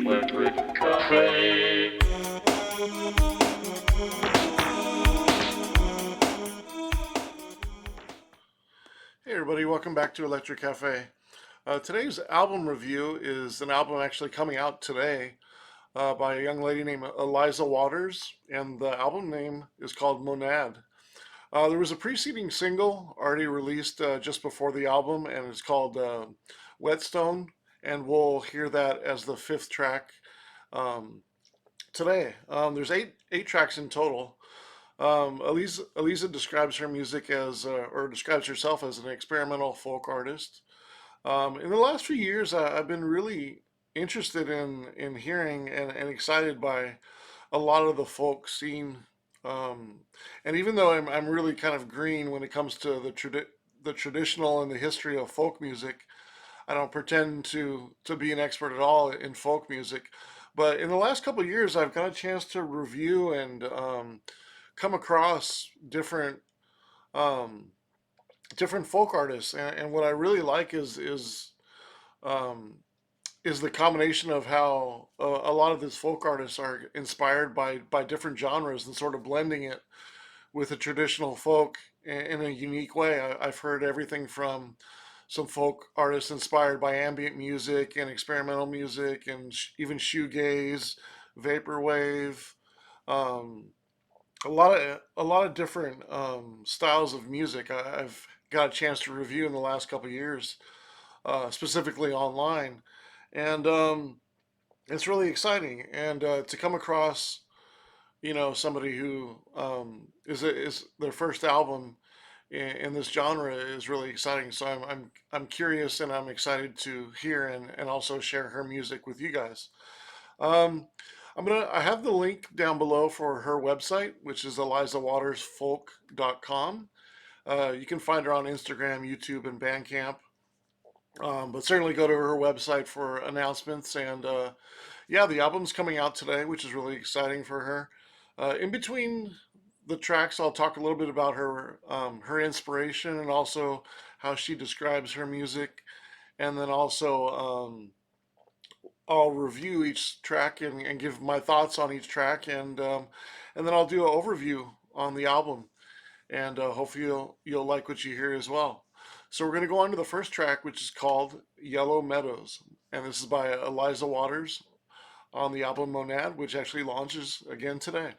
Electric Cafe. Hey everybody, welcome back to Electric Cafe. Today's album review is an album actually coming out today by a young lady named Eliiza Waters, and the album name is called Monad. There was a preceding single already released just before the album, and it's called Whetstone, and we'll hear that as the fifth track um, today. There's eight tracks in total. Eliiza describes her music as, or describes herself as an experimental folk artist. In the last few years, I've been really interested in hearing and excited by a lot of the folk scene. Um, and even though I'm really kind of green when it comes to the traditional and the history of folk music, I don't pretend to be an expert at all in folk music. But in the last couple of years, I've got a chance to review and come across um, different folk artists, and what I really like um, is the combination of how a lot of these folk artists are inspired by different genres and sort of blending it with the traditional folk in a unique way. I've heard everything from some folk artists inspired by ambient music and experimental music and even shoegaze, vaporwave, um, a lot of different styles of music. I've got a chance to review in the last couple of years, specifically online, and it's really exciting. And to come across, somebody who is their first album in this genre is really exciting. So I'm curious and I'm excited to hear and also share her music with you guys. Um, I have the link down below for her website, which is elizawatersfolk.com. You can find her on Instagram, YouTube, and Bandcamp. But certainly go to her website for announcements. And yeah, the album's coming out today, which is really exciting for her. In between the tracks, I'll talk a little bit about her inspiration and also how she describes her music. And then also I'll review each track and give my thoughts on each track, and then I'll do an overview on the album, and hopefully you'll like what you hear as well. So we're gonna go on to the first track, which is called Yellow Meadows, and this is by Eliiza Waters on the album Monad, which actually launches again today.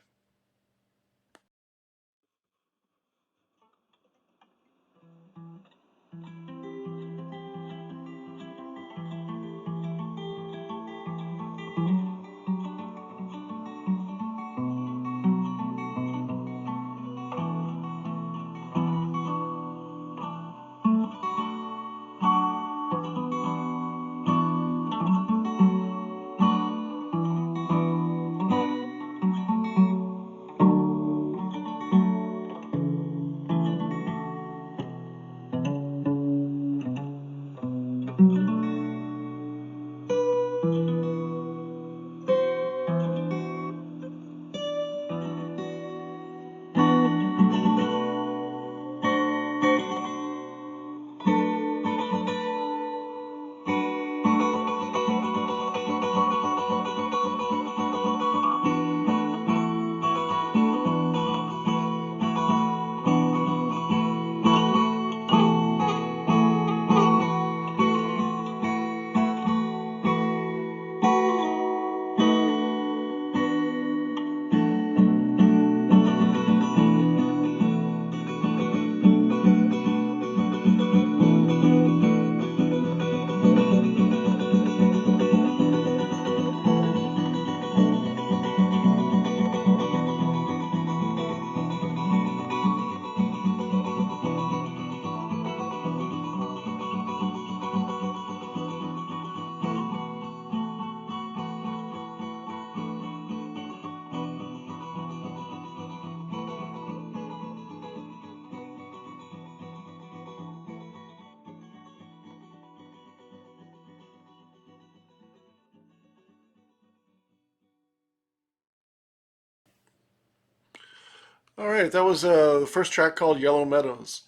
All right, that was the first track called Yellow Meadows.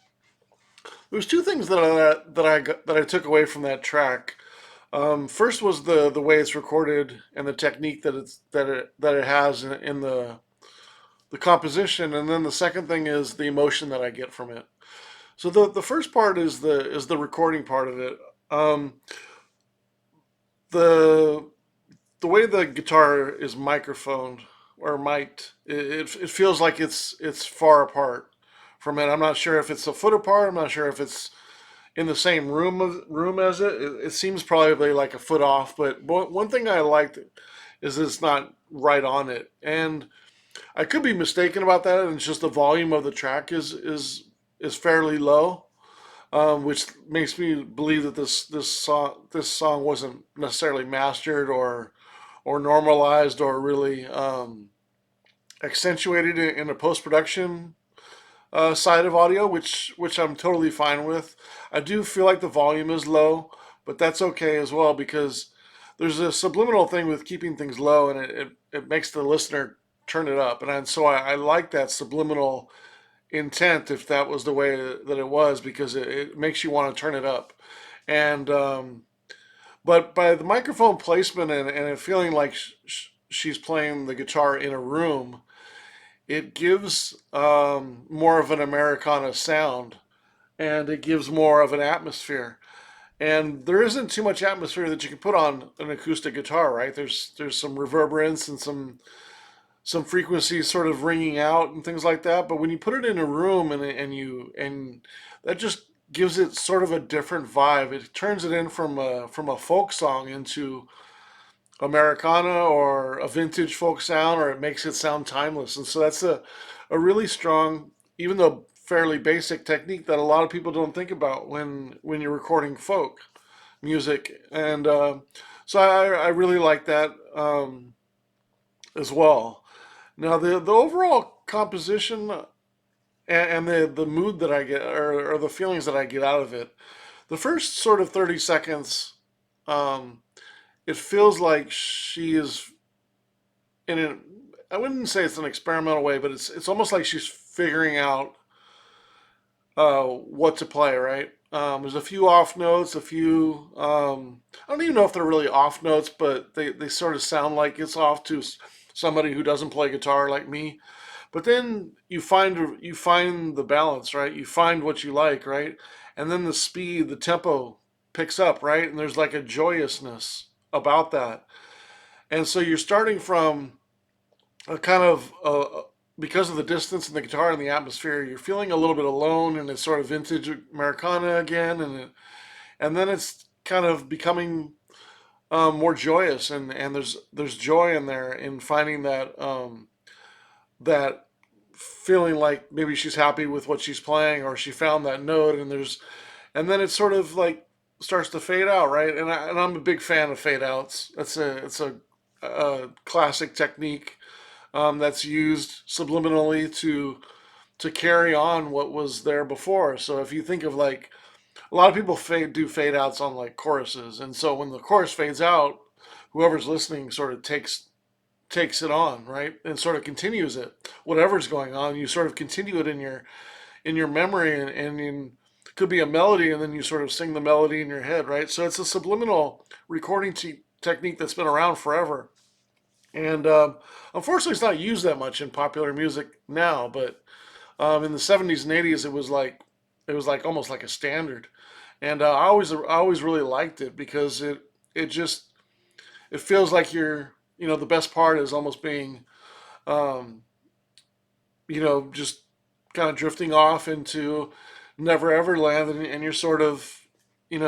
There's two things that I took away from that track. First was the way it's recorded and the technique that it has in the composition, and then the second thing is the emotion that I get from it. So the first part is the recording part of it. Um, the the way the guitar is microphoned or mic'd, it feels like it's far apart from it. I'm not sure if it's a foot apart. I'm not sure if it's in the same room as it. It seems probably like a foot off. But one thing I liked is it's not right on it, and I could be mistaken about that. And it's just the volume of the track is fairly low, which makes me believe that this song wasn't necessarily mastered or normalized or really accentuated in a post production side of audio, which I'm totally fine with. I do feel like the volume is low, but that's okay as well because there's a subliminal thing with keeping things low, and it makes the listener turn it up, and so I like that subliminal intent if that was the way that it was because it makes you want to turn it up, and but by the microphone placement and it feeling like she's playing the guitar in a room, it gives more of an Americana sound and it gives more of an atmosphere. And there isn't too much atmosphere that you can put on an acoustic guitar, right? There's some reverberance and some frequencies sort of ringing out and things like that. But when you put it in a room and that just gives it sort of a different vibe. It turns it in from a folk song into Americana or a vintage folk sound, or it makes it sound timeless. And so that's a really strong, even though fairly basic technique that a lot of people don't think about when you're recording folk music. And so I really like that as well. Now the overall composition and the mood that I get or the feelings that I get out of it, the first sort of 30 seconds, um, it feels like she is in an, I wouldn't say it's an experimental way, but it's almost like she's figuring out what to play, right? There's a few off notes, a few, I don't even know if they're really off notes, but they sort of sound like it's off to somebody who doesn't play guitar like me. But then you find the balance, right? You find what you like, right? And then the speed, the tempo picks up, right? And there's like a joyousness about that. And so you're starting from a kind of because of the distance and the guitar and the atmosphere, you're feeling a little bit alone, and it's sort of vintage Americana again, and then it's kind of becoming more joyous, and there's joy in there in finding that feeling like maybe she's happy with what she's playing or she found that note, and then it sort of like starts to fade out, right? And I'm a big fan of fade outs. It's a classic technique that's used subliminally to carry on what was there before. So if you think of like a lot of people do fade outs on like choruses, and so when the chorus fades out, whoever's listening sort of takes it on, right, and sort of continues it. Whatever's going on, you sort of continue it in your memory, and could be a melody, and then you sort of sing the melody in your head, right? So it's a subliminal recording technique that's been around forever. And unfortunately, it's not used that much in popular music now. But in the '70s and '80s, it was like almost like a standard. And I always really liked it because it feels like the best part is almost being um, just kind of drifting off into never ever land, and you're sort of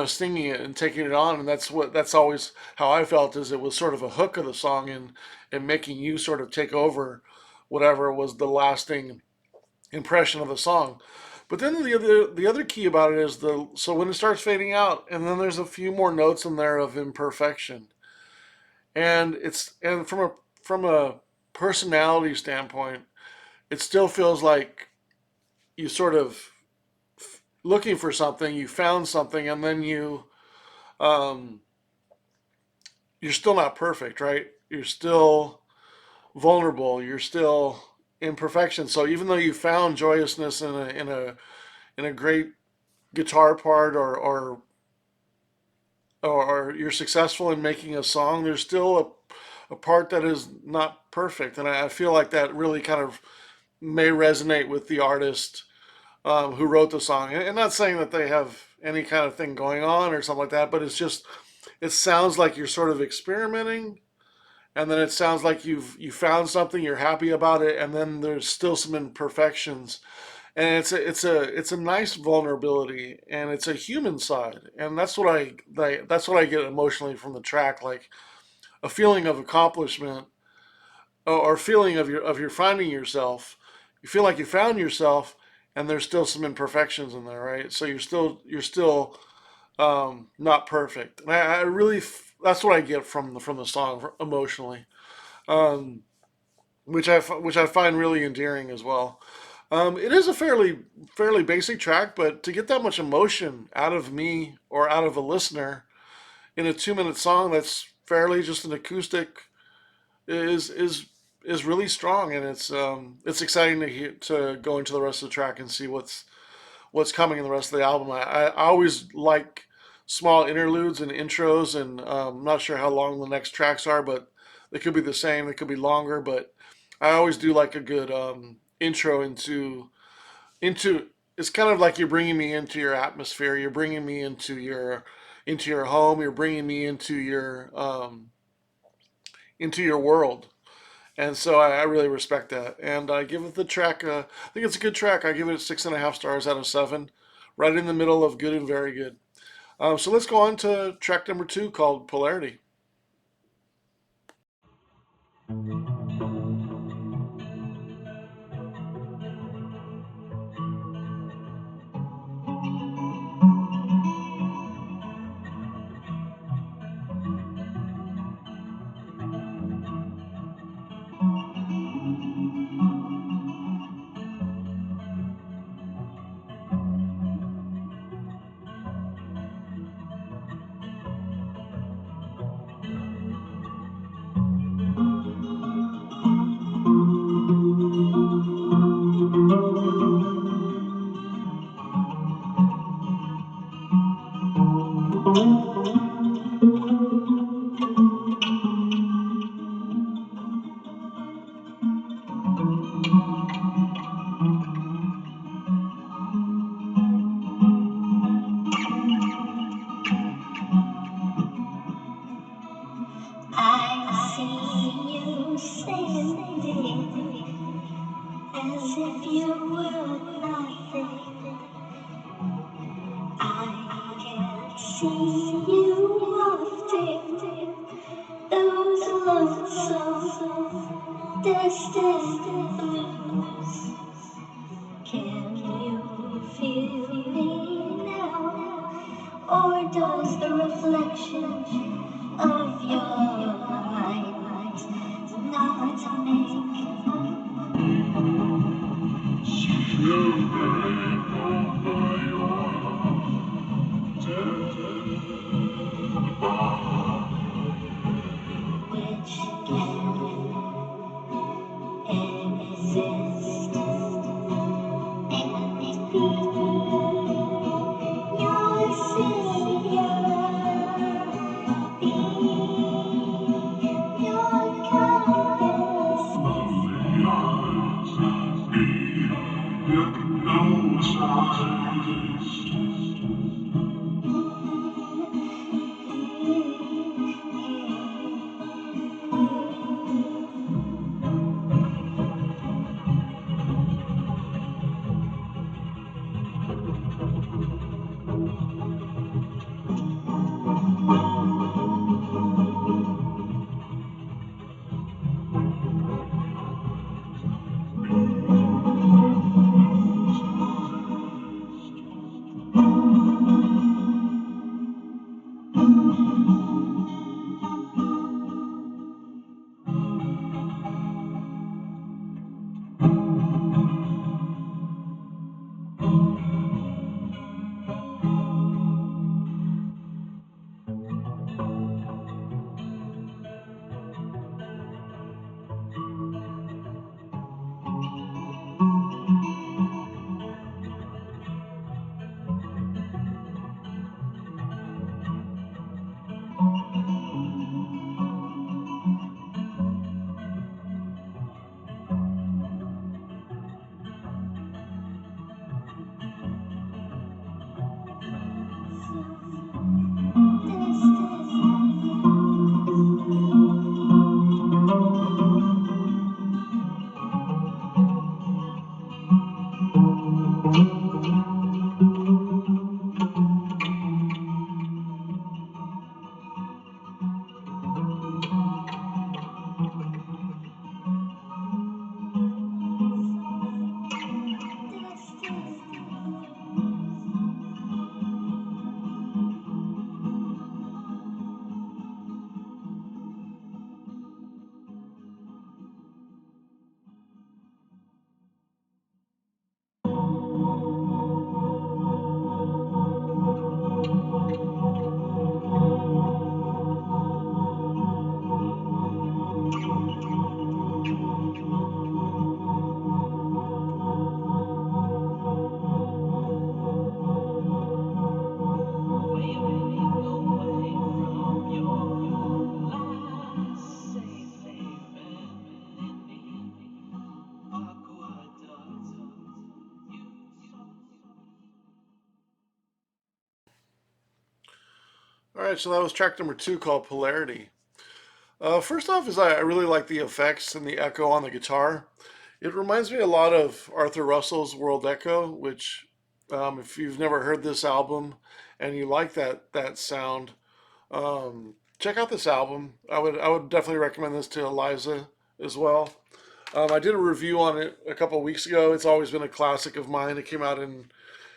singing it and taking it on, and that's always how I felt, is it was sort of a hook of the song, and making you sort of take over whatever was the lasting impression of the song. But then the other key about it is so when it starts fading out, and then there's a few more notes in there of imperfection, and from a personality standpoint, it still feels like you sort of looking for something, you found something, and then um, you're still not perfect, right? You're still vulnerable. You're still imperfection. So even though you found joyousness in a great guitar part or or you're successful in making a song, there's still a part that is not perfect. And I feel like that really kind of may resonate with the artist who wrote the song. And not saying that they have any kind of thing going on or something like that, but it's just, it sounds like you're sort of experimenting, and then it sounds like you found something, you're happy about it, and then there's still some imperfections. And it's a nice vulnerability, and it's a human side, and that's what I get emotionally from the track, like a feeling of accomplishment, or feeling of your finding yourself. You feel like you found yourself, and there's still some imperfections in there, right? So you're still not perfect. And I really that's what I get from the song emotionally, um, which I find really endearing as well. It is a fairly basic track, but to get that much emotion out of me or out of a listener in a 2 minute song that's fairly just an acoustic is is is really strong, and it's exciting to go into the rest of the track and see what's coming in the rest of the album. I always like small interludes and intros, and I'm not sure how long the next tracks are, but they could be the same, they could be longer, but I always do like a good intro into. It's kind of like you're bringing me into your atmosphere. You're bringing me into your home. You're bringing me into your world, and so I really respect that. And I give it the track. I think it's a good track. I give it 6.5 stars out of 7, right in the middle of good and very good. So let's go on to track number 2 called Polarity. I see you standing as if you were nothing. I can see you wafting those lonesome, distant blues. Can you feel me now? Or does the reflection of your eyes not make which can exist and be your savior, be your compass? Hypnotized. right, so that was track number 2 called Polarity. First off, is I really like the effects and the echo on the guitar. It reminds me a lot of Arthur Russell's World Echo, which, if you've never heard this album and you like that sound, check out this album. I would definitely recommend this to Eliza as well. I did a review on it a couple of weeks ago. It's always been a classic of mine. It came out in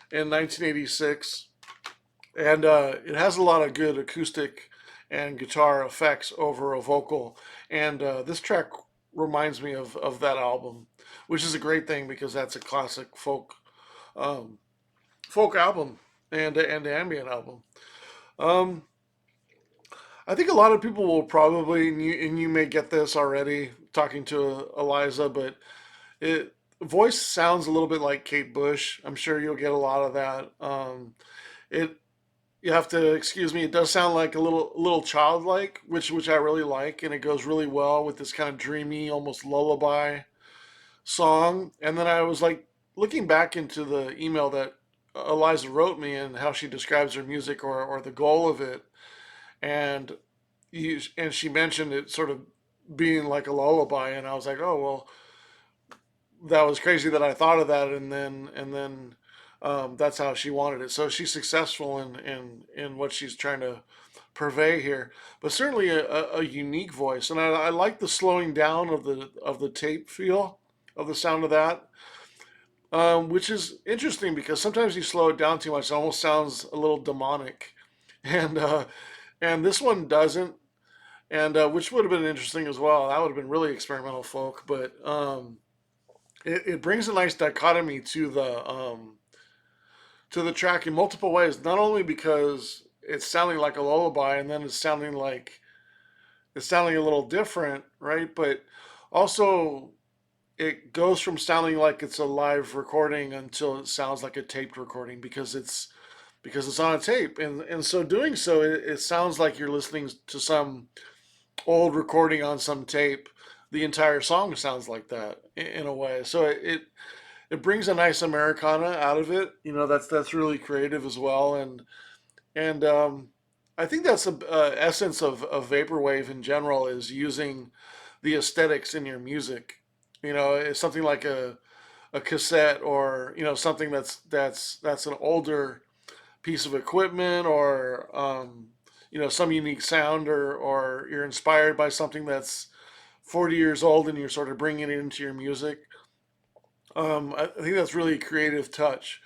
1986, and it has a lot of good acoustic and guitar effects over a vocal. And this track reminds me of that album, which is a great thing because that's a classic um, folk album and ambient album. Um, I think a lot of people will probably, and you may get this already talking to Eliza, but it voice sounds a little bit like Kate Bush. I'm sure you'll get a lot of that. It You have to excuse me. It does sound like a little childlike, which I really like, and it goes really well with this kind of dreamy, almost lullaby song. And then I was like looking back into the email that Eliza wrote me and how she describes her music or the goal of it, and and she mentioned it sort of being like a lullaby, and I was like, oh well, that was crazy that I thought of that, and then that's how she wanted it. So she's successful in what she's trying to purvey here, but certainly a unique voice, and I like the slowing down of the tape feel of the sound of that, which is interesting because sometimes you slow it down too much, it almost sounds a little demonic, and this one doesn't, and which would have been interesting as well. That would have been really experimental folk, but it brings a nice dichotomy to the track in multiple ways. Not only because it's sounding like a lullaby, and then it's sounding a little different, right? But also it goes from sounding like it's a live recording until it sounds like a taped recording because it's on a tape, and so doing so, it sounds like you're listening to some old recording on some tape. The entire song sounds like that in a way. So it brings a nice Americana out of it. That's really creative as well, and I think that's the essence of vaporwave in general is using the aesthetics in your music. It's something like a cassette or something that's an older piece of equipment or some unique sound or you're inspired by something that's 40 years old and you're sort of bringing it into your music. I think that's really a creative touch,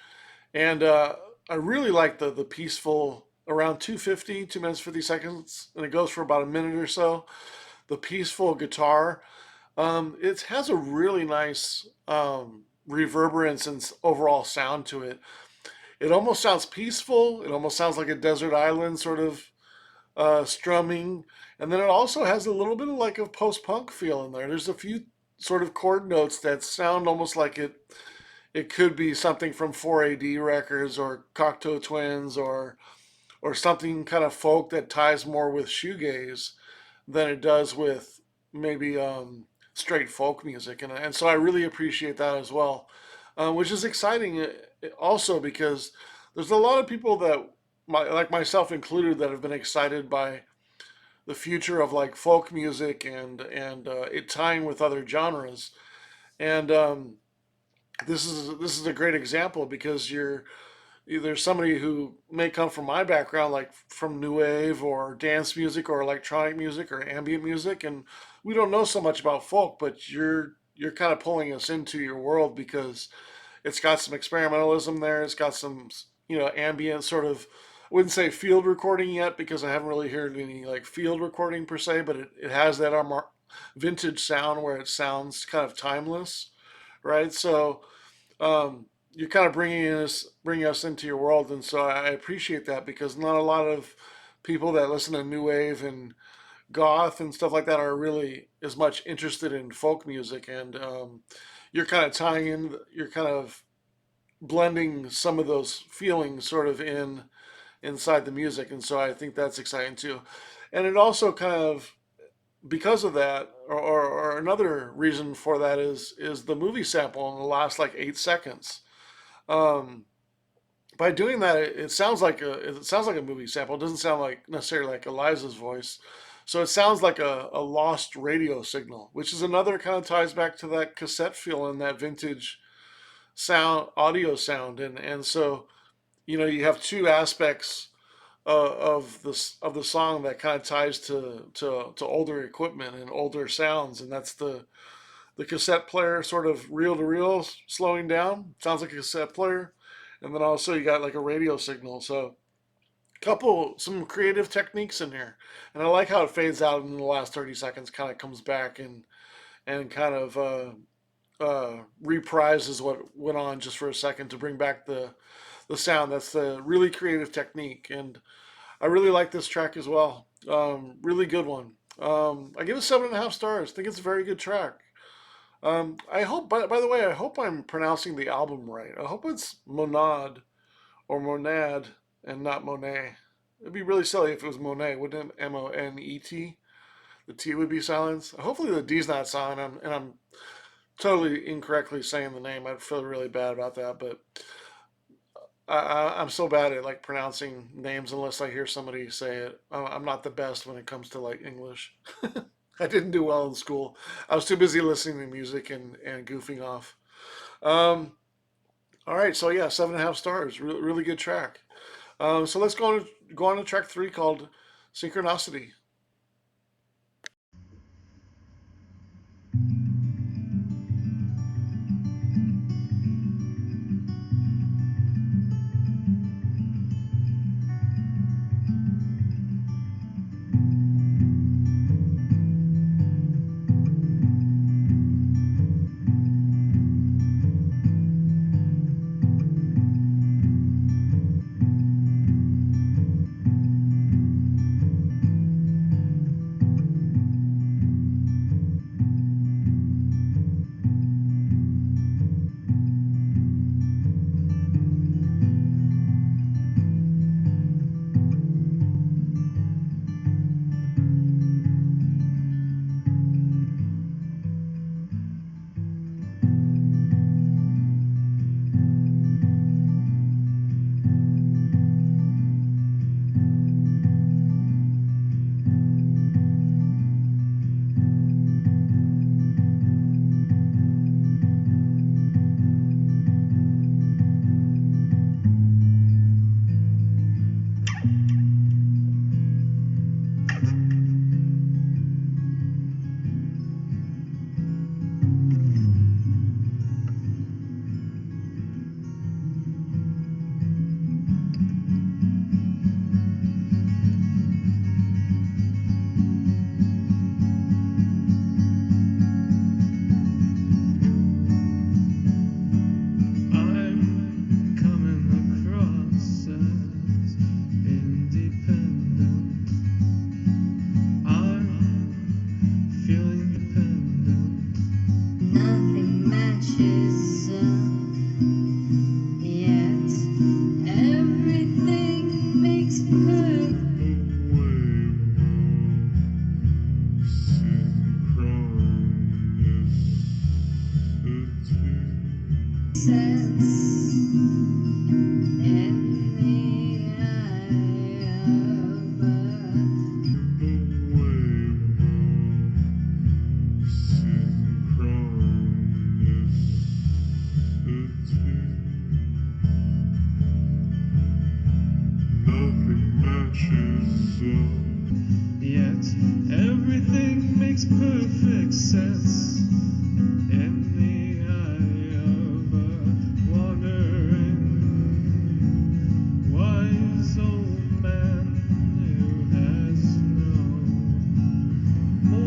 and I really like the peaceful around 250, 2 minutes 50 seconds, and it goes for about a minute or so. The peaceful guitar, it has a really nice reverberance and overall sound to it. It almost sounds peaceful. It almost sounds like a desert island sort of strumming, and then it also has a little bit of like a post punk feel in there. There's a few sort of chord notes that sound almost like it could be something from 4AD records or Cocteau Twins or something kind of folk that ties more with shoegaze than it does with maybe straight folk music, and so I really appreciate that as well, which is exciting also because there's a lot of people that like myself included that have been excited by the future of like folk music and it tying with other genres. And this is a great example because you're either somebody who may come from my background, like from new wave or dance music or electronic music or ambient music, and we don't know so much about folk, but you're kind of pulling us into your world because it's got some experimentalism there. It's got some ambient sort of. I wouldn't say field recording yet because I haven't really heard any like field recording per se, but it has that vintage sound where it sounds kind of timeless, right? So you're kind of bringing us into your world, and so I appreciate that because not a lot of people that listen to new wave and goth and stuff like that are really as much interested in folk music, and you're kind of tying in, you're kind of blending some of those feelings sort of inside the music, and so I think that's exciting too. And it also kind of because of that, or another reason for that is the movie sample in the last like 8 seconds. Um, by doing that, it sounds like a movie sample. It doesn't sound like necessarily like Eliza's voice. So it sounds like a lost radio signal, which is another kind of ties back to that cassette feel and that vintage sound, audio sound, and so you have two aspects of the song that kind of ties to older equipment and older sounds, and that's the cassette player sort of reel to reel slowing down. Sounds like a cassette player. And then also you got like a radio signal. So some creative techniques in here. And I like how it fades out in the last 30 seconds, kind of comes back and kind of reprises what went on just for a second to bring back the sound. That's the really creative technique. And I really like this track as well. Really good one. I give it 7.5 stars. I think it's a very good track. I hope, by the way, I hope I'm pronouncing the album right. I hope it's Monad or Monad and not Monet. It'd be really silly if it was Monet, wouldn't it? Monet. The T would be silenced. Hopefully the D's not silent, and I'm totally incorrectly saying the name. I'd feel really bad about that, but I'm so bad at like pronouncing names unless I hear somebody say it. I'm not the best when it comes to like English. I didn't do well in school. I was too busy listening to music and goofing off. Um, all right, so yeah, 7.5 stars. Really good track. So let's go on to track three called Synchronicity. I'm coming across as independent. I'm feeling dependent. Nothing matches yet. Everything makes perfect sense in the eye of Nothing matches yet everything makes perfect sense in the eye of a wandering wise old man who has no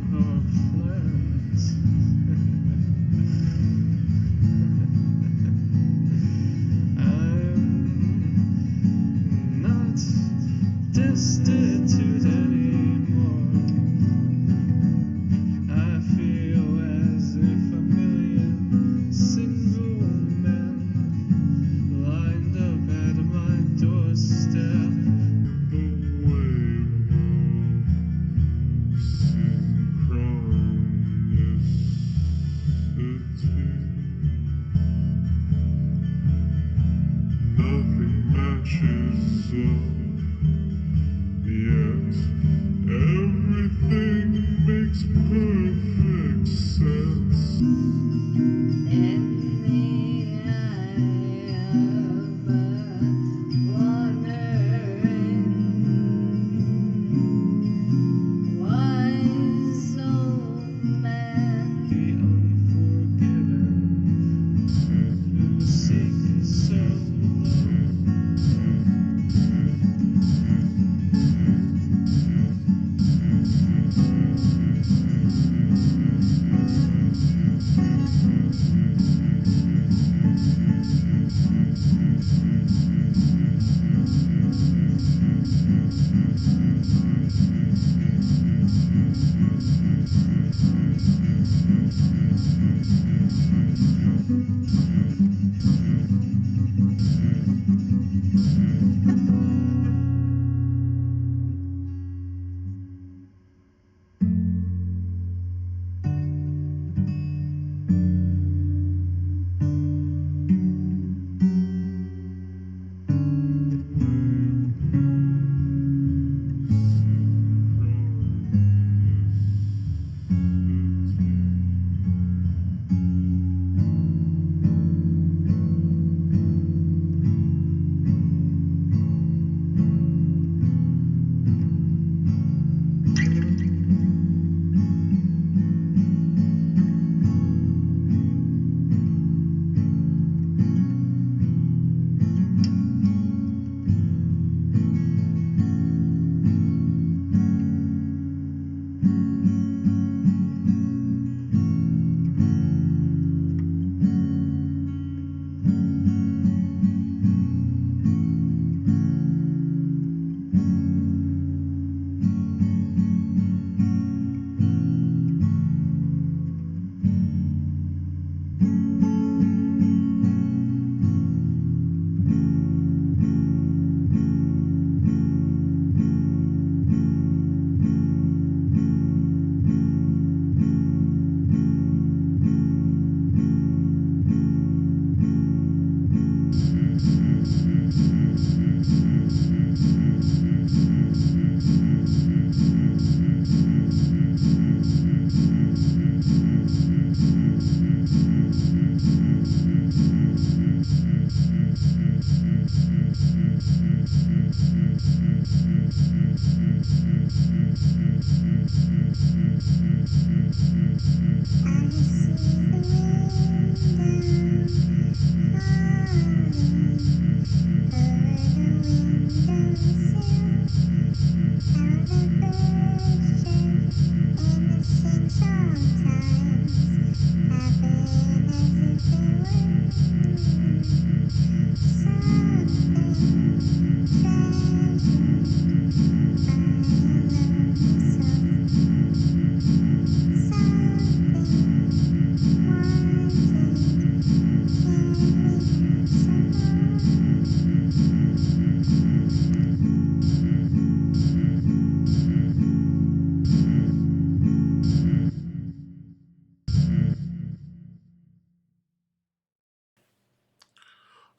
more plans. I'm not destitute anymore. I feel Yes, everything makes perfect sense. In the eye of a wandering wise old man. The unforgiven who sings so low.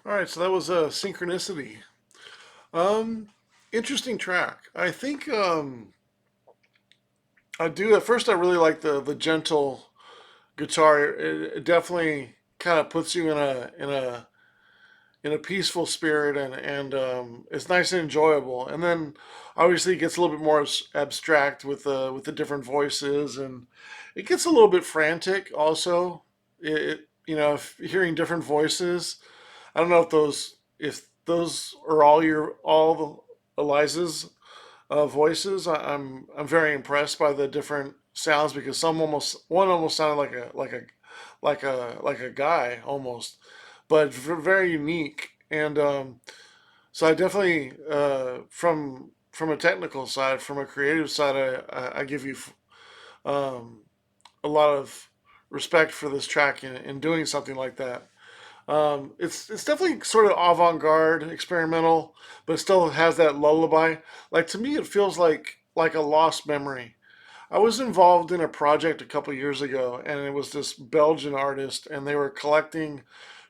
All right, so that was a synchronicity. Um, Interesting track. I think I do. At first, I really like the gentle guitar. It definitely kind of puts you in a peaceful spirit, and it's nice and enjoyable. And then obviously it gets a little bit more abstract with the different voices, and it gets a little bit frantic also. If hearing different voices, I don't know if those are all the Eliza's voices. I'm very impressed by the different sounds because one almost sounded like a guy almost, but very unique. And so I definitely from a technical side, from a creative side, I give you um, a lot of respect for this track in doing something like that. It's definitely sort of avant-garde, experimental, but it still has that lullaby. Like to me, it feels like a lost memory. I was involved in a project a couple years ago, and it was this Belgian artist, and they were collecting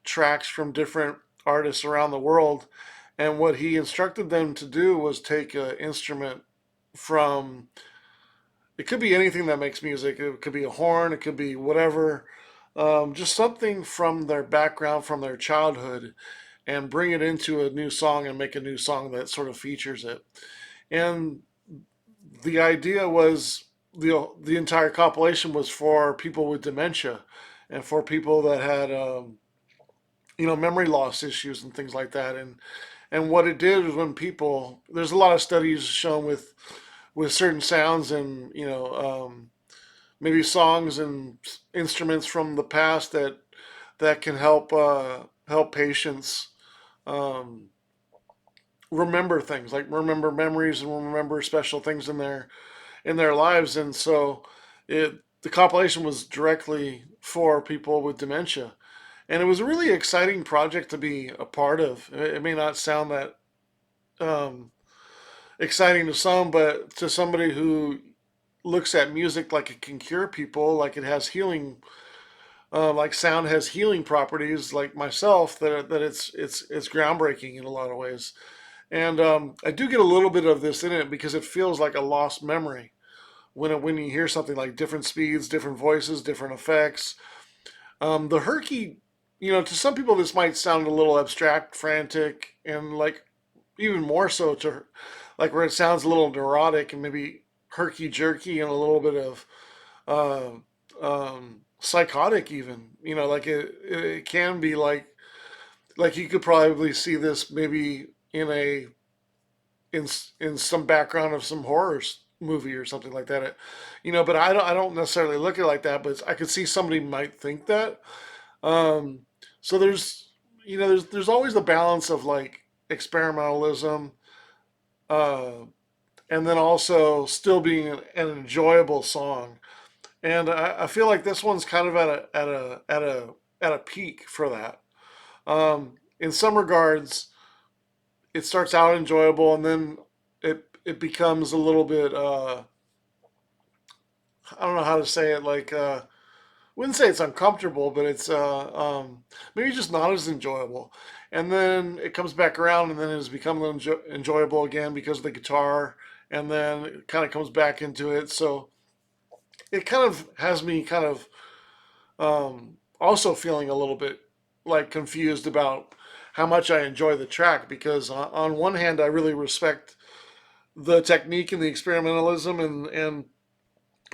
tracks from different artists around the world, And what he instructed them to do was take an instrument from, it could be anything that makes music. It could be a horn, it could be whatever, just something from their background, from their childhood, and bring it into a new song and make a new song that sort of features it. And the idea was the entire compilation was for people with dementia and for people that had memory loss issues and things like that. And what it did is when people, there's a lot of studies shown with certain sounds and maybe songs and instruments from the past that can help patients um, remember things, like remember memories and remember special things in their lives. And so the compilation was directly for people with dementia, and it was a really exciting project to be a part of. It may not sound that um, exciting to some, but to somebody who looks at music like it can cure people, like it has healing, like sound has healing properties, like myself, that it's groundbreaking in a lot of ways. And I do get a little bit of this in it because it feels like a lost memory when you hear something like different speeds, different voices, different effects. The herky, to some people this might sound a little abstract, frantic, and like even more so to like where it sounds a little neurotic and maybe herky jerky and a little bit of uh, psychotic even. Like it can be like you could probably see this maybe in in some background of some horror movie or something like that. But I don't necessarily look at it like that. But I could see somebody might think that. Um, so there's always the balance of like experimentalism, uh, and then also still being an enjoyable song. And I feel like this one's kind of at a peak for that. In some regards, it starts out enjoyable, and then it becomes a little bit I don't know how to say it, like wouldn't say it's uncomfortable, but it's maybe just not as enjoyable. And then it comes back around, and then it's become enjoyable again because of the guitar, and then it kind of comes back into it. So it kind of has me kind of also feeling a little bit like confused about how much I enjoy the track, because on one hand I really respect the technique and the experimentalism and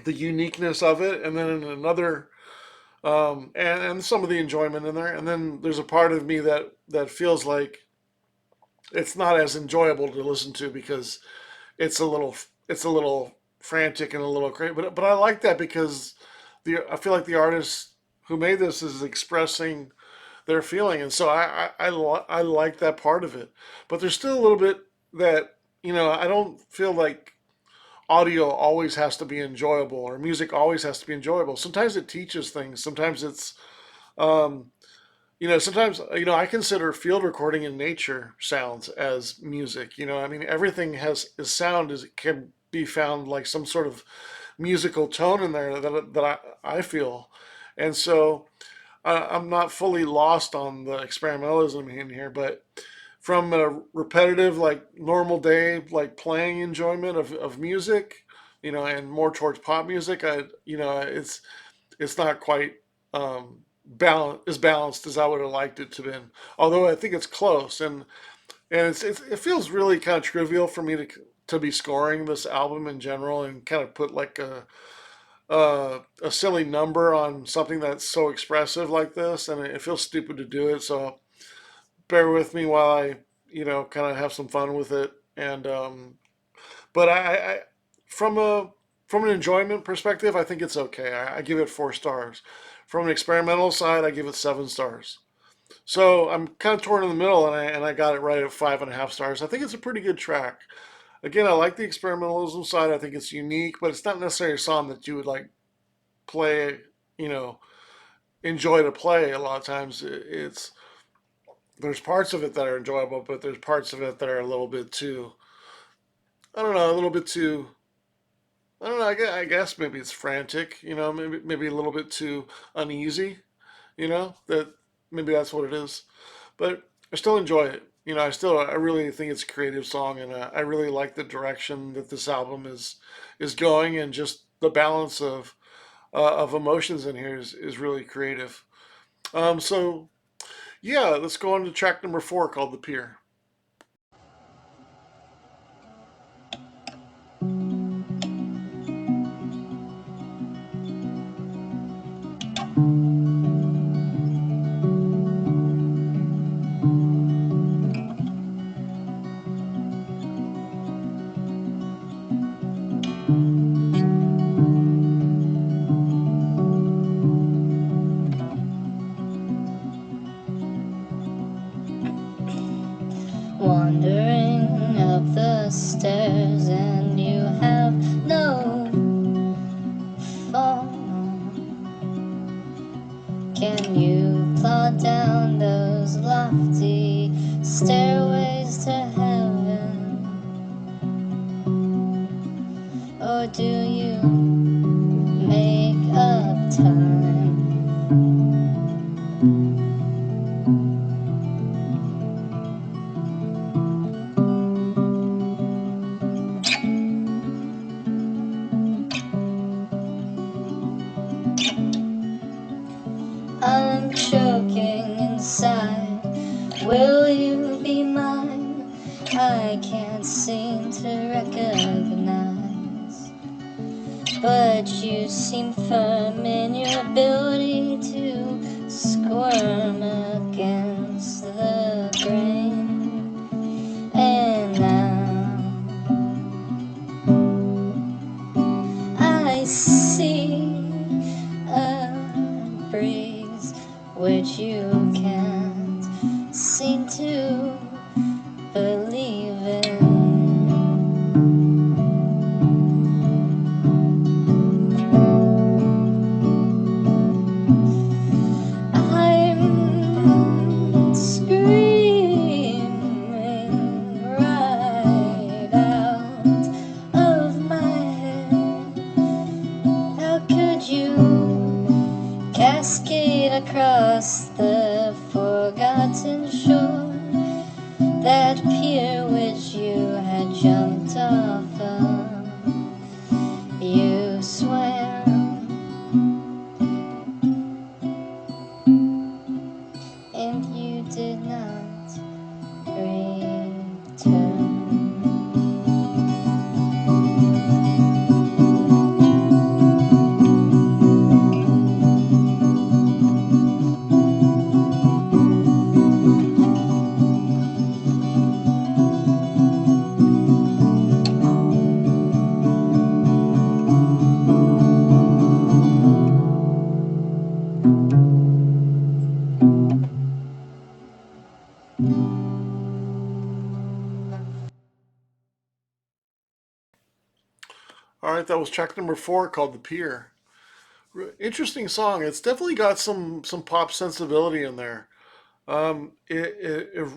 the uniqueness of it, and then in another and some of the enjoyment in there, and then there's a part of me that feels like it's not as enjoyable to listen to because it's a little it's a little frantic and a little crazy. But I like that because I feel like the artist who made this is expressing their feeling, and so I like that part of it. But there's still a little bit that I don't feel like audio always has to be enjoyable or music always has to be enjoyable. Sometimes it teaches things. Sometimes it's um, sometimes I consider field recording in nature sounds as music. I mean everything has is sound is can be found like some sort of musical tone in there that I feel, and so I'm not fully lost on the experimentalism in here, but from a repetitive, like normal day, like playing enjoyment of music, and more towards pop music, it's not quite as balanced as I would have liked it to been. Although I think it's close, and it feels really kind of trivial for me to be scoring this album in general and kind of put like a silly number on something that's so expressive like this, and it feels stupid to do it. So bear with me while I, kind of have some fun with it. And but I from a from an enjoyment perspective, I think it's okay. I give it 4 stars. From an experimental side, I give it 7 stars. So I'm kind of torn in the middle, and I got it right at 5.5 stars. I think it's a pretty good track. Again, I like the experimentalism side. I think it's unique, but it's not necessarily a song that you would like play, you know, enjoy to play. A lot of times, it's there's parts of it that are enjoyable, but there's parts of it that are a little bit too, I don't know, a little bit too. I don't know. I guess maybe it's frantic. Maybe a little bit too uneasy. That maybe that's what it is. But I still enjoy it. I really think it's a creative song, and I really like the direction that this album is going, and just the balance of emotions in here is really creative. So yeah, let's go on to track number four called "The Pier." Wandering up the stairs, and you have no phone. Can you plod down those lofty stairways to heaven? Or do you make up time? I'm choking inside. Will you be mine? I can't seem to recognize. But you seem firm in your ability to squirm against the grain. And now I see a breeze which you can't seem to believe in. I'm screaming right out of my head. How could you cascade across the forgotten shore? That pier which you had jumped off of, you swam, and you did not return. All right, that was track number four called "The Pier." Interesting song. It's definitely got some pop sensibility in there. It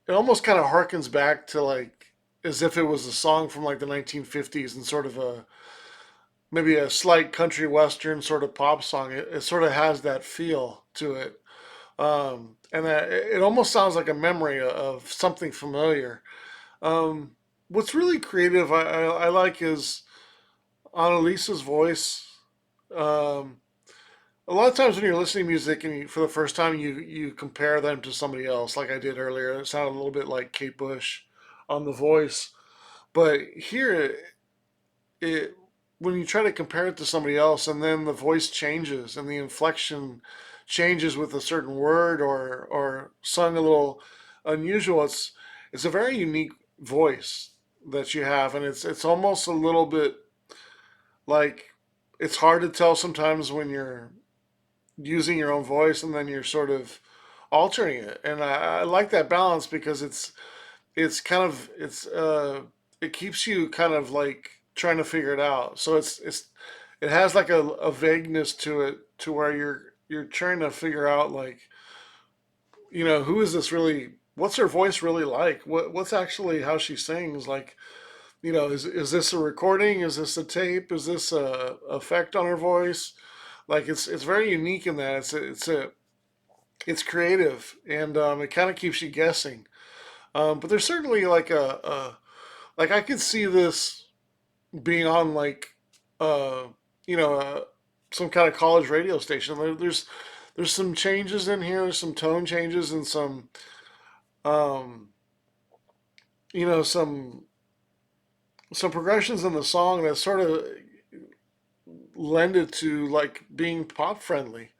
almost kind of harkens back to like as if it was a song from like the 1950s and sort of a maybe a slight country western sort of pop song. It sort of has that feel to it, and it almost sounds like a memory of something familiar. Um, what's really creative I like is Annalisa's voice. Um, a lot of times when you're listening to music and for the first time you compare them to somebody else, like I did earlier. It sounded a little bit like Kate Bush on the voice, but here it when you try to compare it to somebody else and then the voice changes and the inflection changes with a certain word or sung a little unusual, it's a very unique voice that you have, and it's almost a little bit like it's hard to tell sometimes when you're using your own voice and then you're sort of altering it. And I like that balance because it's kind of it keeps you kind of like trying to figure it out. So it has like a vagueness to it to where you're trying to figure out like, who is this really, what's her voice really like, what's actually how she sings, like, is this a recording, is this a tape, is this a effect on her voice? Like it's very unique in that it's creative, and it kind of keeps you guessing. But there's certainly like like I could see this being on like uh, you know some kind of college radio station. There's some changes in here. There's some tone changes and some um, some progressions in the song that sort of lend it to like being pop friendly.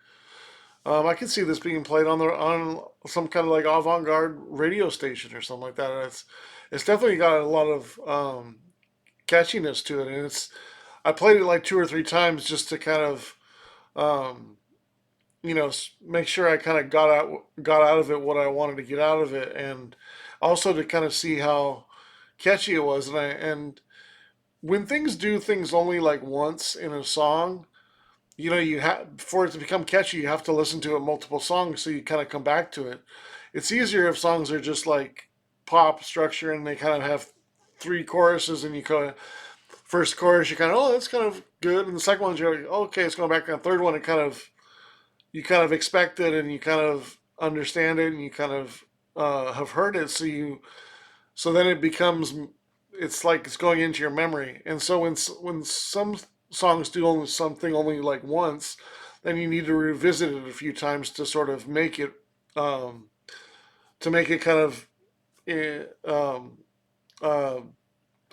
I can see this being played on some kind of like avant-garde radio station or something like that. And it's definitely got a lot of catchiness to it, and it's I played it like two or three times just to kind of um, make sure I kind of got out of it what I wanted to get out of it, and also to kind of see how catchy it was. And when things do things only like once in a song, you have for it to become catchy, you have to listen to it multiple songs so you kind of come back to it. It's easier if songs are just like pop structure and they kind of have three choruses and you kind of first chorus you kind of that's kind of good, and the second one you're like okay it's going back, and the third one it kind of you kind of expect it and you kind of understand it and you kind of have heard it, so then it becomes it's like it's going into your memory. And so when some songs do only something only like once, then you need to revisit it a few times to sort of um, make it kind of uh,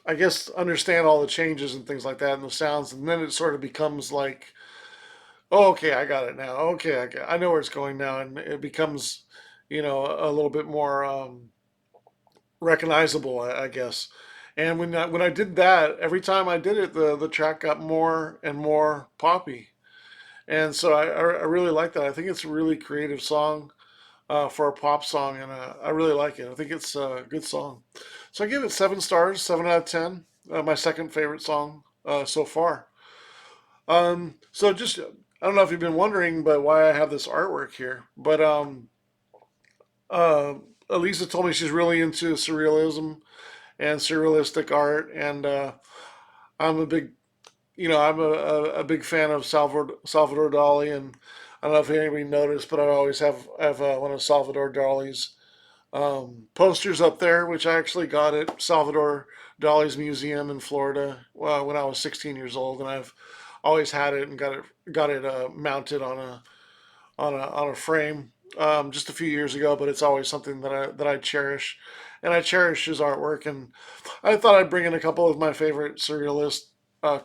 I guess understand all the changes and things like that and the sounds, and then it sort of becomes like oh, okay, I got it now. Okay, I know where it's going now, and it becomes, a little bit more recognizable, I guess. And when I did that, every time I did it, the track got more and more poppy, and so I really like that. I think it's a really creative song for a pop song, and I really like it. I think it's a good song. So I give it 7 stars, 7 out of 10. My second favorite song so far. So just I don't know if you've been wondering, but why I have this artwork here. But uh, Eliiza told me she's really into surrealism and surrealistic art, and I'm a big, I'm a big fan of Salvador Dali, and I don't know if anybody noticed, but I always have one of Salvador Dali's posters up there, which I actually got at Salvador Dali's museum in Florida when I was 16 years old, and I've always had it and got it mounted on a frame just a few years ago. But it's always something that I cherish, and I cherish his artwork. And I thought I'd bring in a couple of my favorite surrealist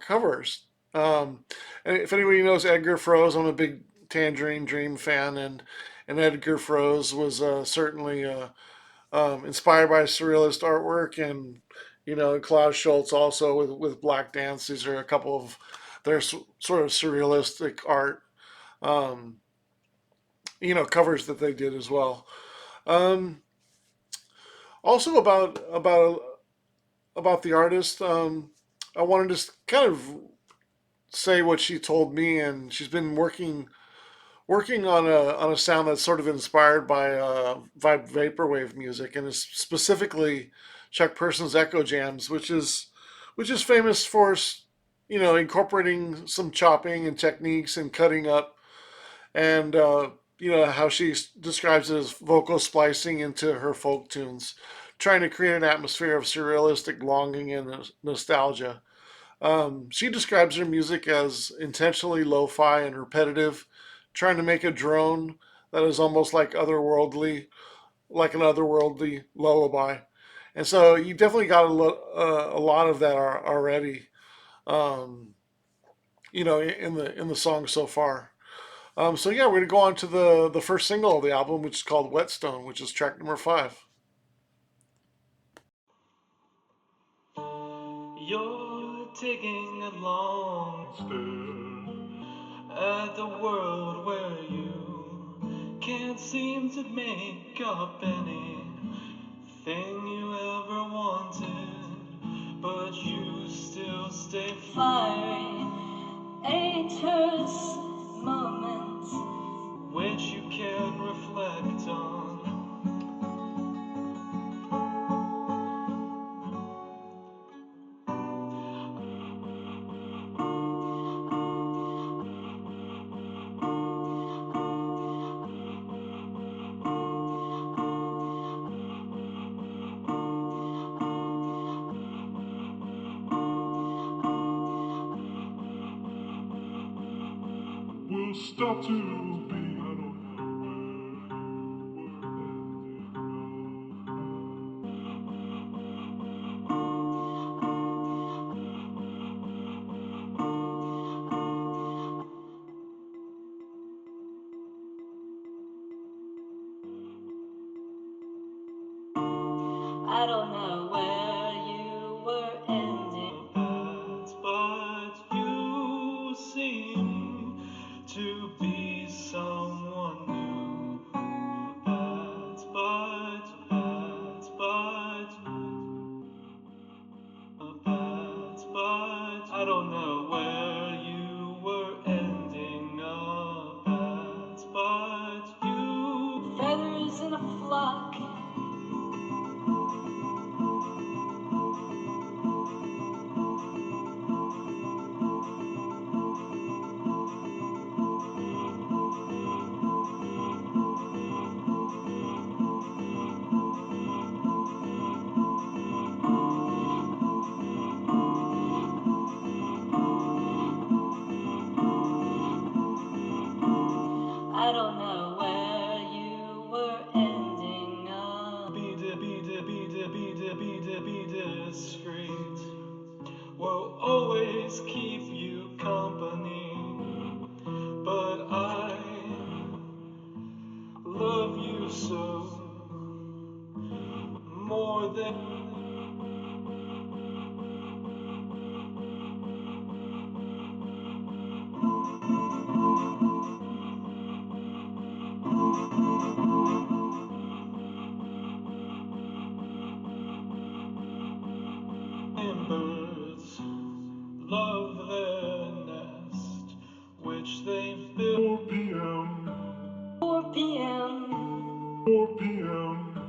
covers. Um, and if anybody knows Edgar Froese, I'm a big Tangerine Dream fan, and Edgar Froese was certainly inspired by surrealist artwork, and Klaus Schultz also with Black Dance. These are a couple of their sort of surrealistic art, um, covers that they did as well. Um, Also about the artist, I wanted to kind of say what she told me, and she's been working on a sound that's sort of inspired by vaporwave music, and is specifically Chuck Person's Echo Jams, which is famous for incorporating some chopping and techniques and cutting up, and how she describes it as vocal splicing into her folk tunes, trying to create an atmosphere of surrealistic longing and nostalgia. She describes her music as intentionally lo-fi and repetitive, trying to make a drone that is almost like an otherworldly lullaby. And so you definitely got a lot of that already, um, in the song so far. So yeah, we're gonna go on to the first single of the album, which is called Whetstone, which is track number 5. You're taking a long stare at the world where you can't seem to make up anything you ever wanted, but you still stay Fiery, haters, moments. which you can reflect on. will stop to be. I don't know I don't know where you were ending, but you seem to be someone new. But I don't know where you were ending up at, but you feathers in a flock. I don't know where you were ending up. Be discreet. Will always keep you company. But I love you so more than birds love their nest, which they build. 4 p.m. 4 p.m.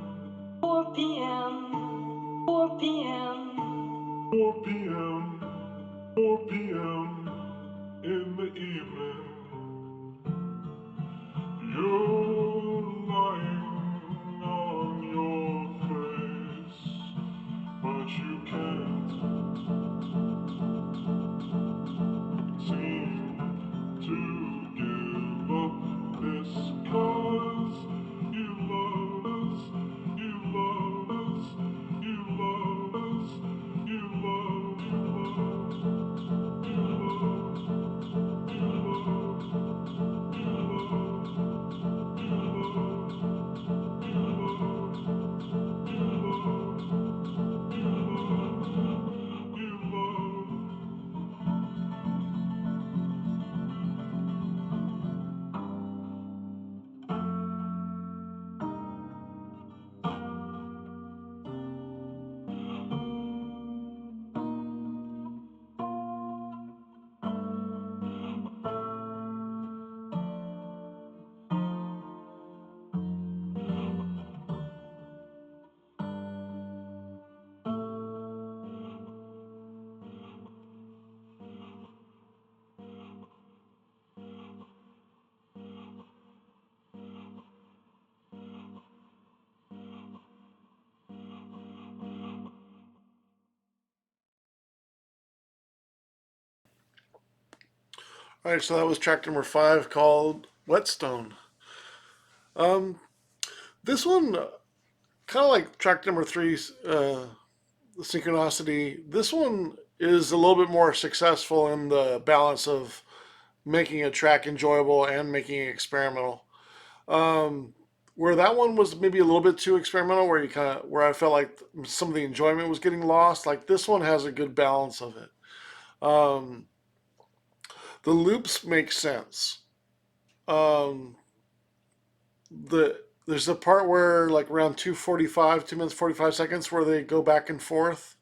4 p.m. 4 p.m. 4 p.m. 4 p.m. in the evening. You're lying on your face, but you can't seem to give up this 'cause you love us, you love us, you love us, you love, you love, you love, you love, you love, you love, you love, you love, you love, you love. All right, so that was track number 5 called Whetstone. Um, this one, kind of like track number 3, the Synchronicity, this one is a little bit more successful in the balance of making a track enjoyable and making it experimental. Um, where that one was maybe a little bit too experimental, where you kind of where I felt like some of the enjoyment was getting lost. Like this one has a good balance of it. Um, the loops make sense. Um, there's a part where like around 2:45, 2 minutes 45 seconds, where they go back and forth,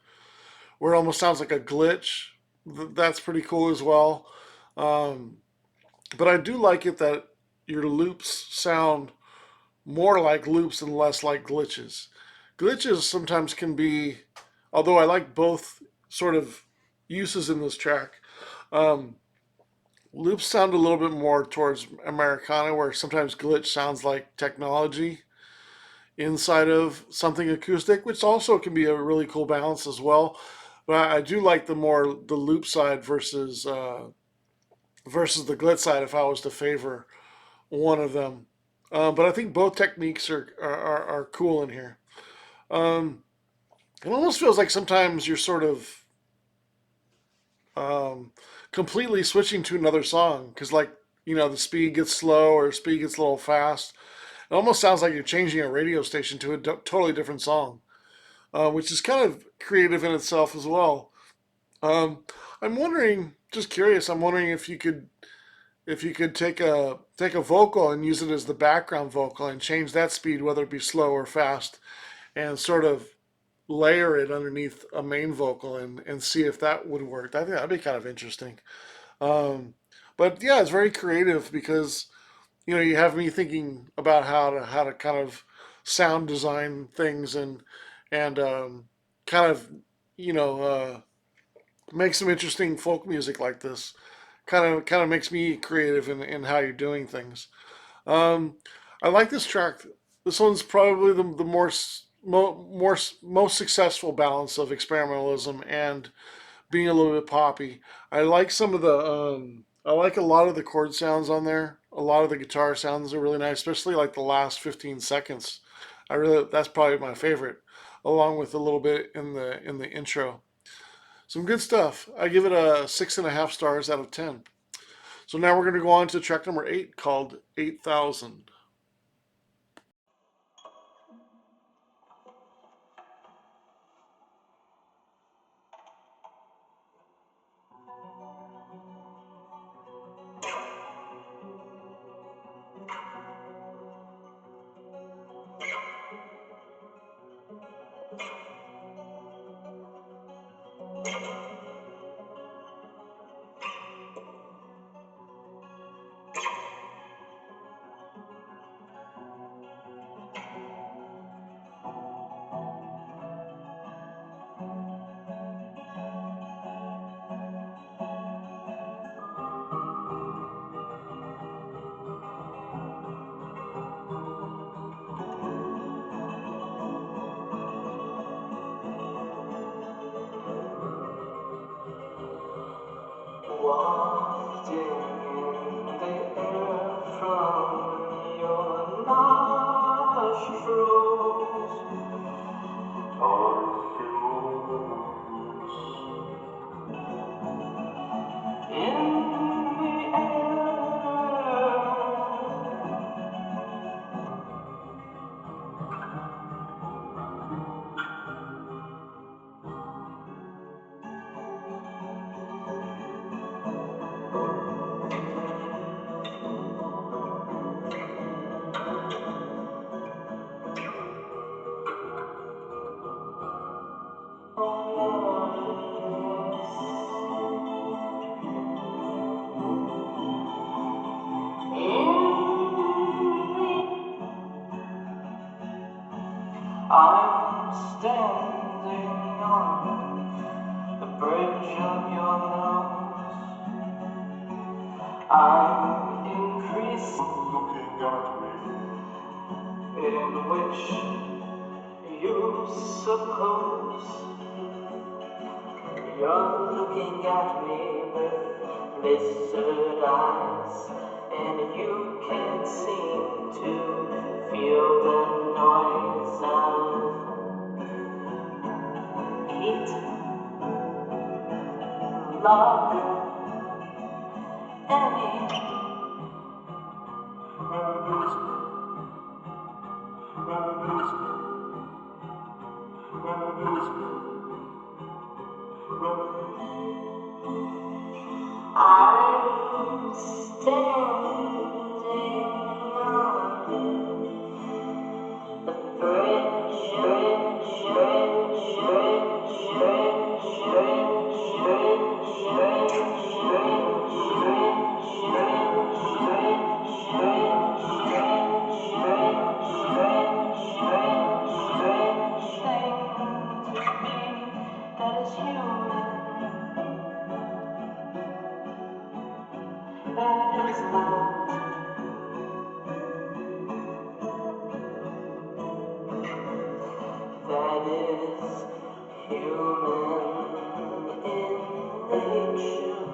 where it almost sounds like a glitch. That's pretty cool as well. Um, but I do like it that your loops sound more like loops and less like glitches. Glitches sometimes can be, although I like both sort of uses in this track. Um, Loops sound a little bit more towards Americana, where sometimes glitch sounds like technology inside of something acoustic, which also can be a really cool balance as well. But I do like the loop side versus versus the glit side if I was to favor one of them. But I think both techniques are cool in here. Um, it almost feels like sometimes you're sort of um, completely switching to another song because, like, the speed gets slow or speed gets a little fast. It almost sounds like you're changing a radio station to a totally different song, which is kind of creative in itself as well. Um, I'm wondering, just curious, I'm wondering if you could take a vocal and use it as the background vocal and change that speed, whether it be slow or fast, and sort of layer it underneath a main vocal and see if that would work. I think that'd be kind of interesting. Um, but yeah, it's very creative because you have me thinking about how to kind of sound design things and kind of you know make some interesting folk music like this. Kind of makes me creative in how you're doing things. Um, I like this track. This one's probably the most successful balance of experimentalism and being a little bit poppy. I like some of the I like a lot of the chord sounds on there. A lot of the guitar sounds are really nice, especially like the last 15 seconds. That's probably my favorite, along with a little bit in the intro. Some good stuff. I give it a 6.5 stars out of 10. So now we're going to go on to track number 8 called 8,000. Wafting in the air from your nostrils are fumes. In the air, I'm standing on the bridge of your nose. I'm increasing looking at me, in which you suppose you're looking at me with blistered eyes, and you can't seem to feel the noise of heat, love, any. I'm standing on the bridge, bridge, bridge, bridge, bridge, bridge, bridge, bridge, bridge, bridge, bridge, bridge, that is human, that is love, that is human in nature.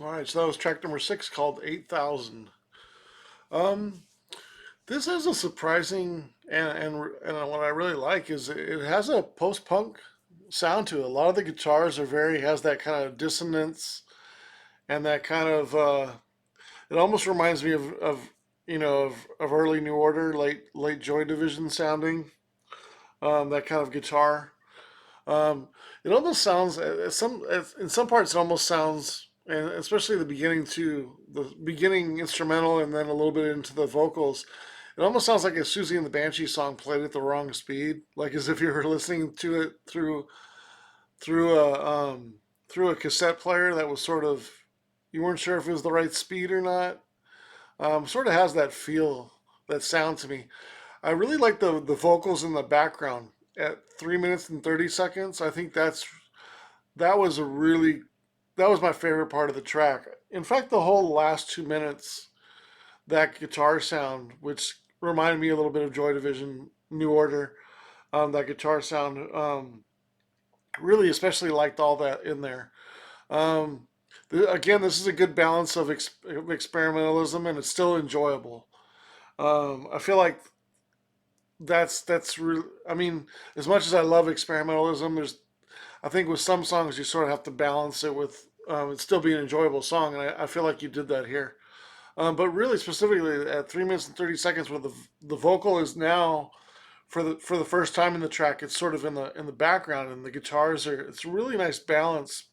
All right, so that was track number 6 called 8,000. Um, this is a surprising and what I really like is it has a post punk sound to it. A lot of the guitars are very has that kind of dissonance and that kind of it almost reminds me of of early New Order, late Joy Division sounding that kind of guitar. Um, it almost sounds in some parts it almost sounds, and especially the beginning too, the beginning instrumental and then a little bit into the vocals. It almost sounds like a Susie and the Banshee song played at the wrong speed, like as if you were listening to it through a through a cassette player that was sort of you weren't sure if it was the right speed or not. Sort of has that feel, that sound to me. I really like the vocals in the background at 3 minutes and 30 seconds. I think that was a really that was my favorite part of the track. In fact, the whole last 2 minutes, that guitar sound, which reminded me a little bit of Joy Division, New Order, that guitar sound, really especially liked all that in there. Um, Again, this is a good balance of experimentalism, and it's still enjoyable. I feel like that's real. I mean, as much as I love experimentalism, there's I think with some songs you sort of have to balance it with it still being an enjoyable song, and I feel like you did that here. But really, specifically at 3 minutes and 30 seconds, where the vocal is now for the first time in the track, it's sort of in the background, and the guitars are. It's a really nice balance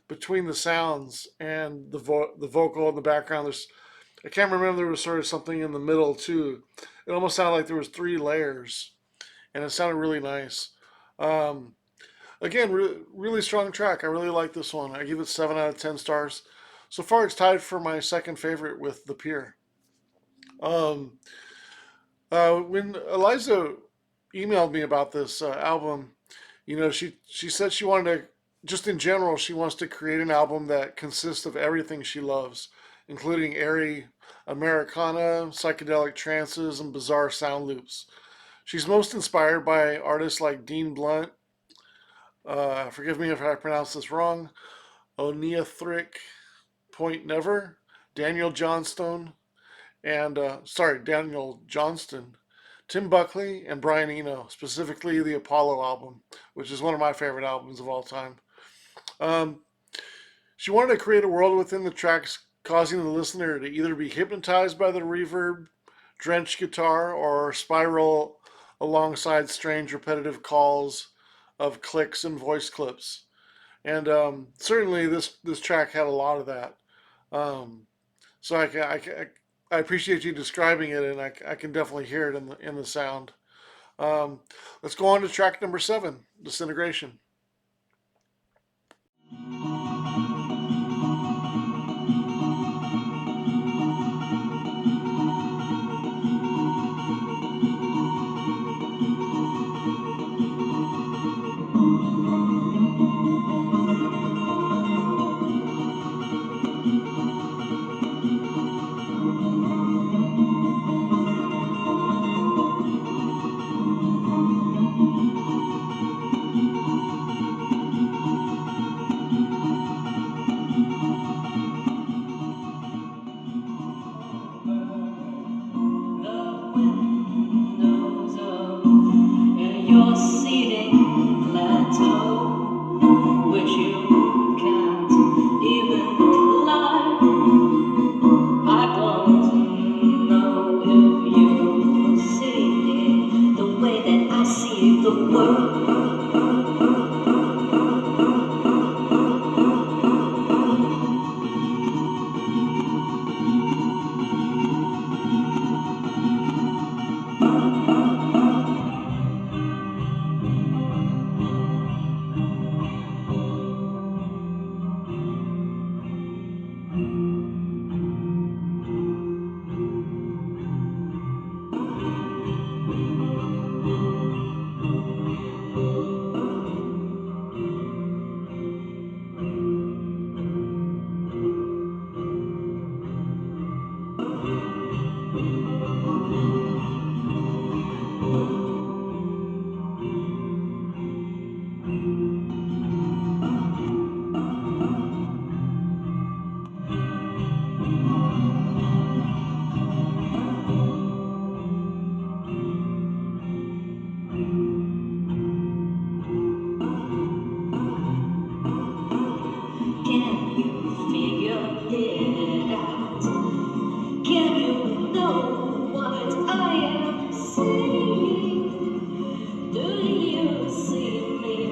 between the sounds and the vocal in the background. There's I can't remember there was sort of something in the middle too. It almost sounded like there was 3 layers, and it sounded really nice. Um, Again, really strong track. I really like this one. I give it 7 out of 10 stars. So far, it's tied for my second favorite with The Pier. Um, when Eliza emailed me about this album, she said she wanted to, just in general, she wants to create an album that consists of everything she loves, including airy Americana, psychedelic trances, and bizarre sound loops. She's most inspired by artists like Dean Blunt, forgive me if I pronounce this wrong, Oneathric Point Never, Daniel Johnstone, and Daniel Johnston, Tim Buckley, and Brian Eno, specifically the Apollo album, which is one of my favorite albums of all time. Um, she wanted to create a world within the tracks, causing the listener to either be hypnotized by the reverb drenched guitar or spiral alongside strange repetitive calls of clicks and voice clips. And certainly this track had a lot of that. Um, so I appreciate you describing it, and I can definitely hear it in the sound. Um, let's go on to track number 7, Disintegration. it out. Can you know what I am saying? Do you see me?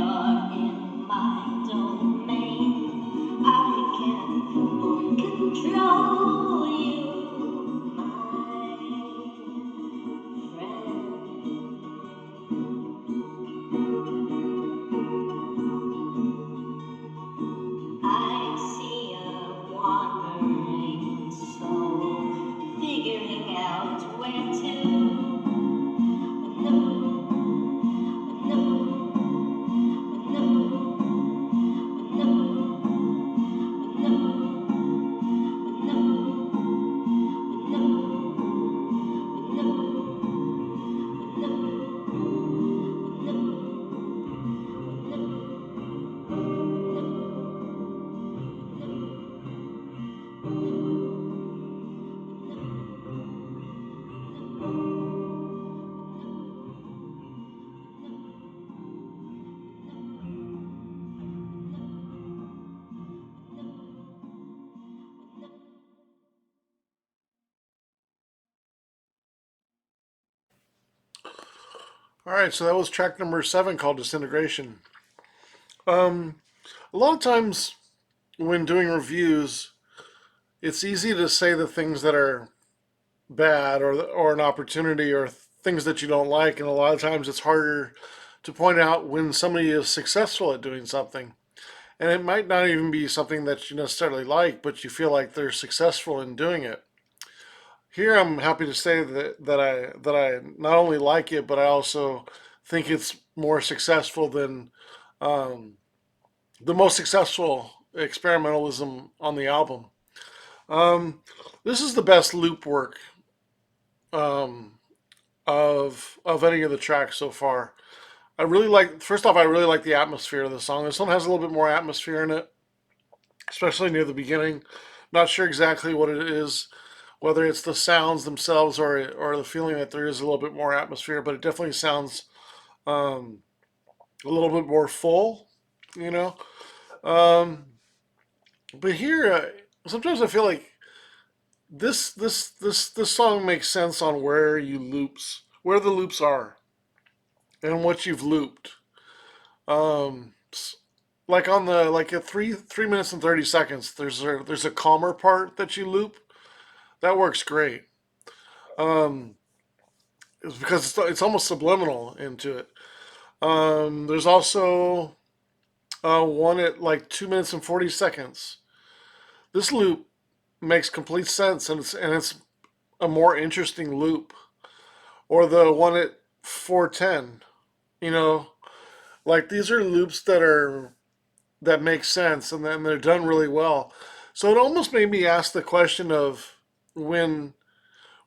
you're in my domain. I can control you, my friend. I see a wandering soul figuring out where to. No, no, no, no, no, no, All right, so that was track number 7 called Disintegration. Um, a lot of times when doing reviews, it's easy to say the things that are bad or an opportunity or things that you don't like, and a lot of times it's harder to point out when somebody is successful at doing something. And it might not even be something that you necessarily like, but you feel like they're successful in doing it. Here, I'm happy to say that I not only like it, but I also think it's more successful than um, the most successful experimentalism on the album. Um, this is the best loop work um, of any of the tracks so far. I really like. First off, I really like the atmosphere of the song. This one has a little bit more atmosphere in it, especially near the beginning. Not sure exactly what it is, whether it's the sounds themselves or the feeling that there is a little bit more atmosphere, but it definitely sounds um, a little bit more full, you know. Um, but here, sometimes I feel like this song makes sense on where the loops are, and what you've looped. Um, like on the like at 3 minutes and 30 seconds, there's a calmer part that you loop that works great. Um, it's because it's almost subliminal into it. There's also one at like 2 minutes and 40 seconds. This loop makes complete sense, and it's a more interesting loop. Or the one at 4:10. You know, like these are loops that make sense, and then they're done really well. So it almost made me ask the question of when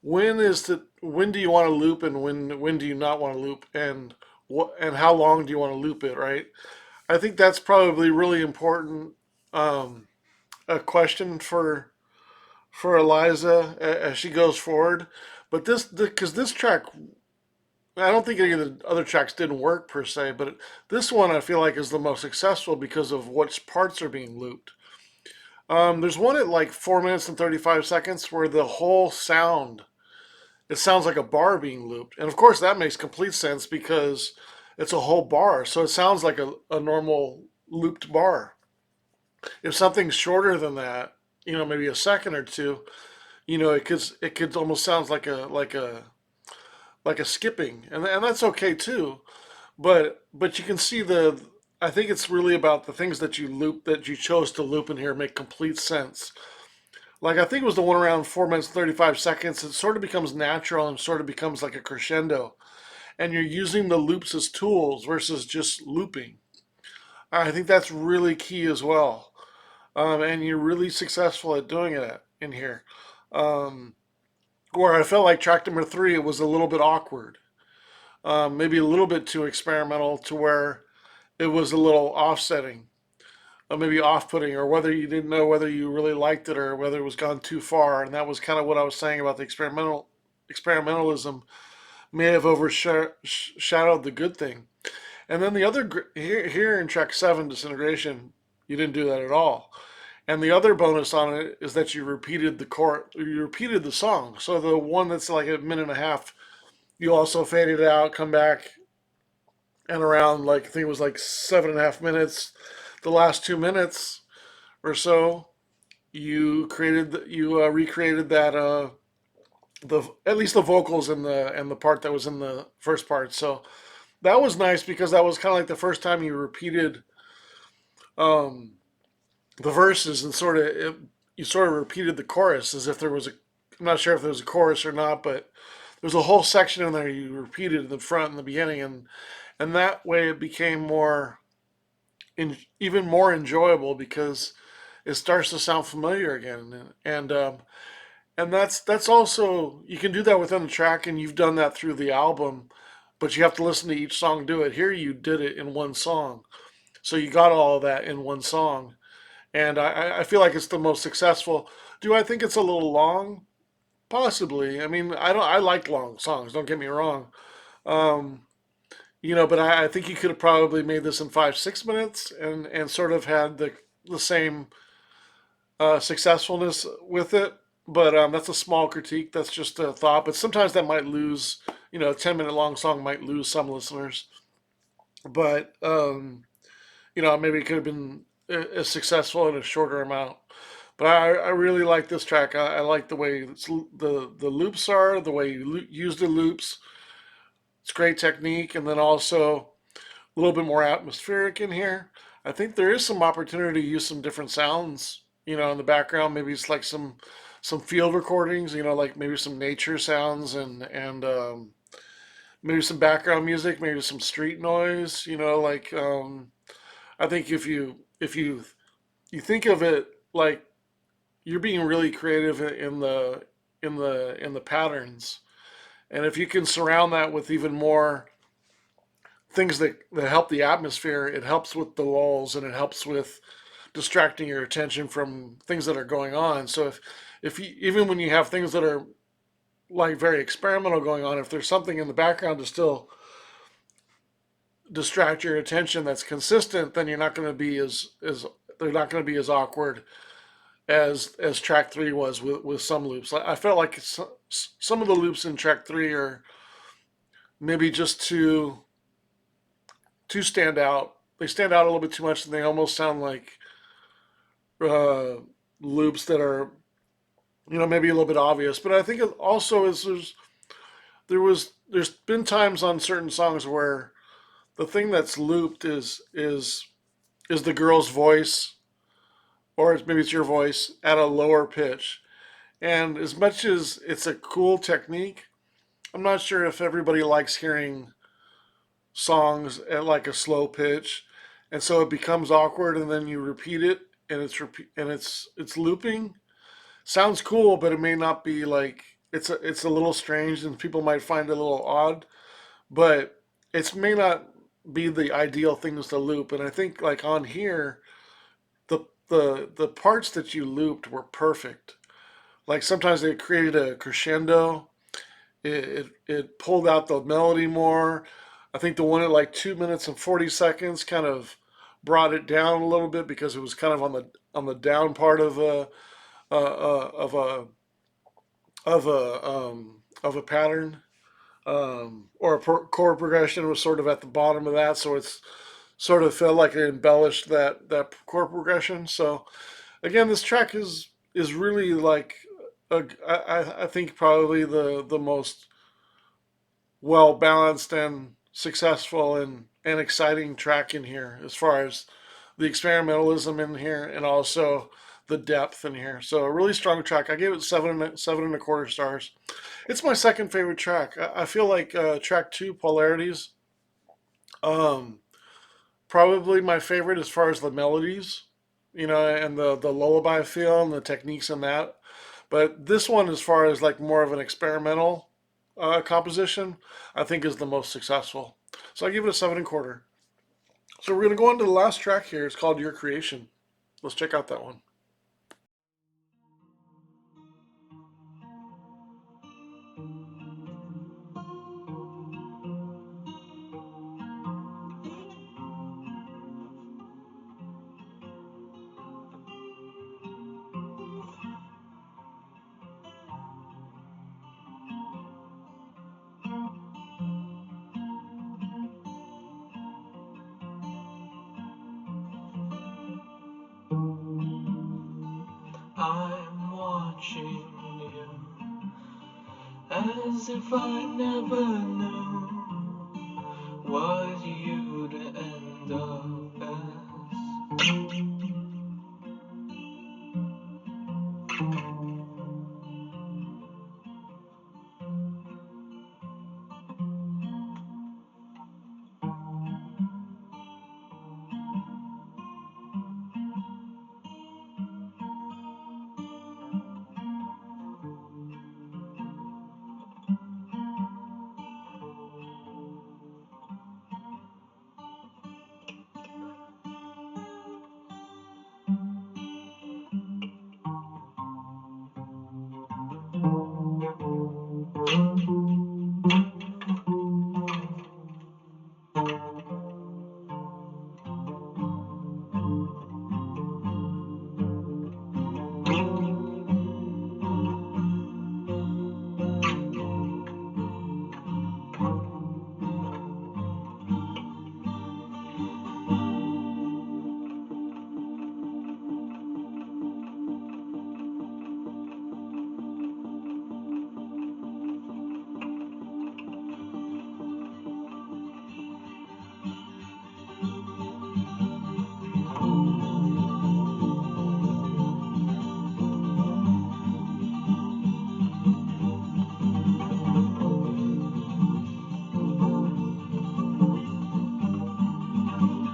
when do you want to loop, and when do you not want to loop, and what and how long do you want to loop it, right? I think that's probably really important, um, a question for Eliza as she goes forward. But because this track, I don't think any of the other tracks didn't work per se, but this one I feel like is the most successful because of which parts are being looped. There's one at like 4 minutes and 35 seconds where the whole sound, it sounds like a bar being looped, and of course that makes complete sense because it's a whole bar, so it sounds like a normal looped bar. If something's shorter than that, maybe a second or two, it could almost sounds like a skipping, and that's okay too. But you can see the. I think it's really about the things that you chose to loop in here make complete sense. Like I think it was the one around 4 minutes 35 seconds. It sort of becomes natural and sort of becomes like a crescendo, and you're using the loops as tools versus just looping. I think that's really key as well, and you're really successful at doing it in here. Um, where I felt like track number 3, it was a little bit awkward, maybe a little bit too experimental to where it was a little offsetting, maybe off-putting, or whether you didn't know whether you really liked it or whether it was gone too far. And that was kind of what I was saying about the experimentalism may have overshadowed the good thing. And then the other here in track 7, Disintegration, you didn't do that at all. And the other bonus on it is that you repeated the song. So the one that's like a minute and a half, you also faded it out, come back, and around like I think it was like 7.5 minutes, the last 2 minutes or so, you recreated that the at least the vocals and the part that was in the first part. So that was nice because that was kind of like the first time you repeated um, the verses and you sort of repeated the chorus as if there was a. I'm not sure if there was a chorus or not, but there's a whole section in there you repeated in the front and the beginning, and that way it became even more enjoyable because it starts to sound familiar again, and that's also you can do that within the track, and you've done that through the album, but you have to listen to each song do it. Here you did it in one song, so you got all of that in one song, and I feel like it's the most successful. Do I think it's a little long? Possibly. I mean, I like long songs. Don't get me wrong. Um, but I think you could have probably made this in 5 6 minutes and sort of had the same successfulness with it. But that's a small critique. That's just a thought. But sometimes that might lose. A 10-minute long song might lose some listeners. But maybe it could have been as successful in a shorter amount. But I really like this track. I like the way the loops are, the way you use the loops. It's great technique, and then also a little bit more atmospheric in here. I think there is some opportunity to use some different sounds, in the background. Maybe it's like some field recordings, like maybe some nature sounds and maybe some background music, maybe some street noise. Like I think if you think of it like you're being really creative in the patterns, and if you can surround that with even more things that help the atmosphere, it helps with the lulls and it helps with distracting your attention from things that are going on. So if you, even when you have things that are like very experimental going on, if there's something in the background to still distract your attention that's consistent, then you're not going to be as they're not going to be as awkward as track three was with some loops. I felt like some of the loops in track three are maybe just too stand out. They stand out a little bit too much, and they almost sound like uh, loops that are maybe a little bit obvious. But I think it also is there's been times on certain songs where the thing that's looped is the girl's voice, or maybe it's your voice at a lower pitch. And as much as it's a cool technique, I'm not sure if everybody likes hearing songs at like a slow pitch, and so it becomes awkward, and then you repeat it, and it's looping. Sounds cool, but it may not be like it's a little strange, and people might find it a little odd. But it may not be the ideal things to loop, and I think like on here, the parts that you looped were perfect. Like sometimes they created a crescendo. It pulled out the melody more. I think the one at like 2 minutes and 40 seconds kind of brought it down a little bit because it was kind of on the down part of a of a pattern, or a chord progression was sort of at the bottom of that, so it's sort of felt like it embellished that chord progression. So again, this track is really like I think probably the most well balanced and successful and exciting track in here as far as the experimentalism in here and also the depth in here. So a really strong track. I gave it 7.25 stars. It's my second favorite track. I feel like track two, Polarities, um, probably my favorite as far as the melodies, and the lullaby feel and the techniques in that. But this one, as far as like more of an experimental composition, I think is the most successful. So I give it a 7.25. So we're gonna go on to the last track here. It's called Your Creation. Let's check out that one. I'm watching you as if I never knew what you'd end up as.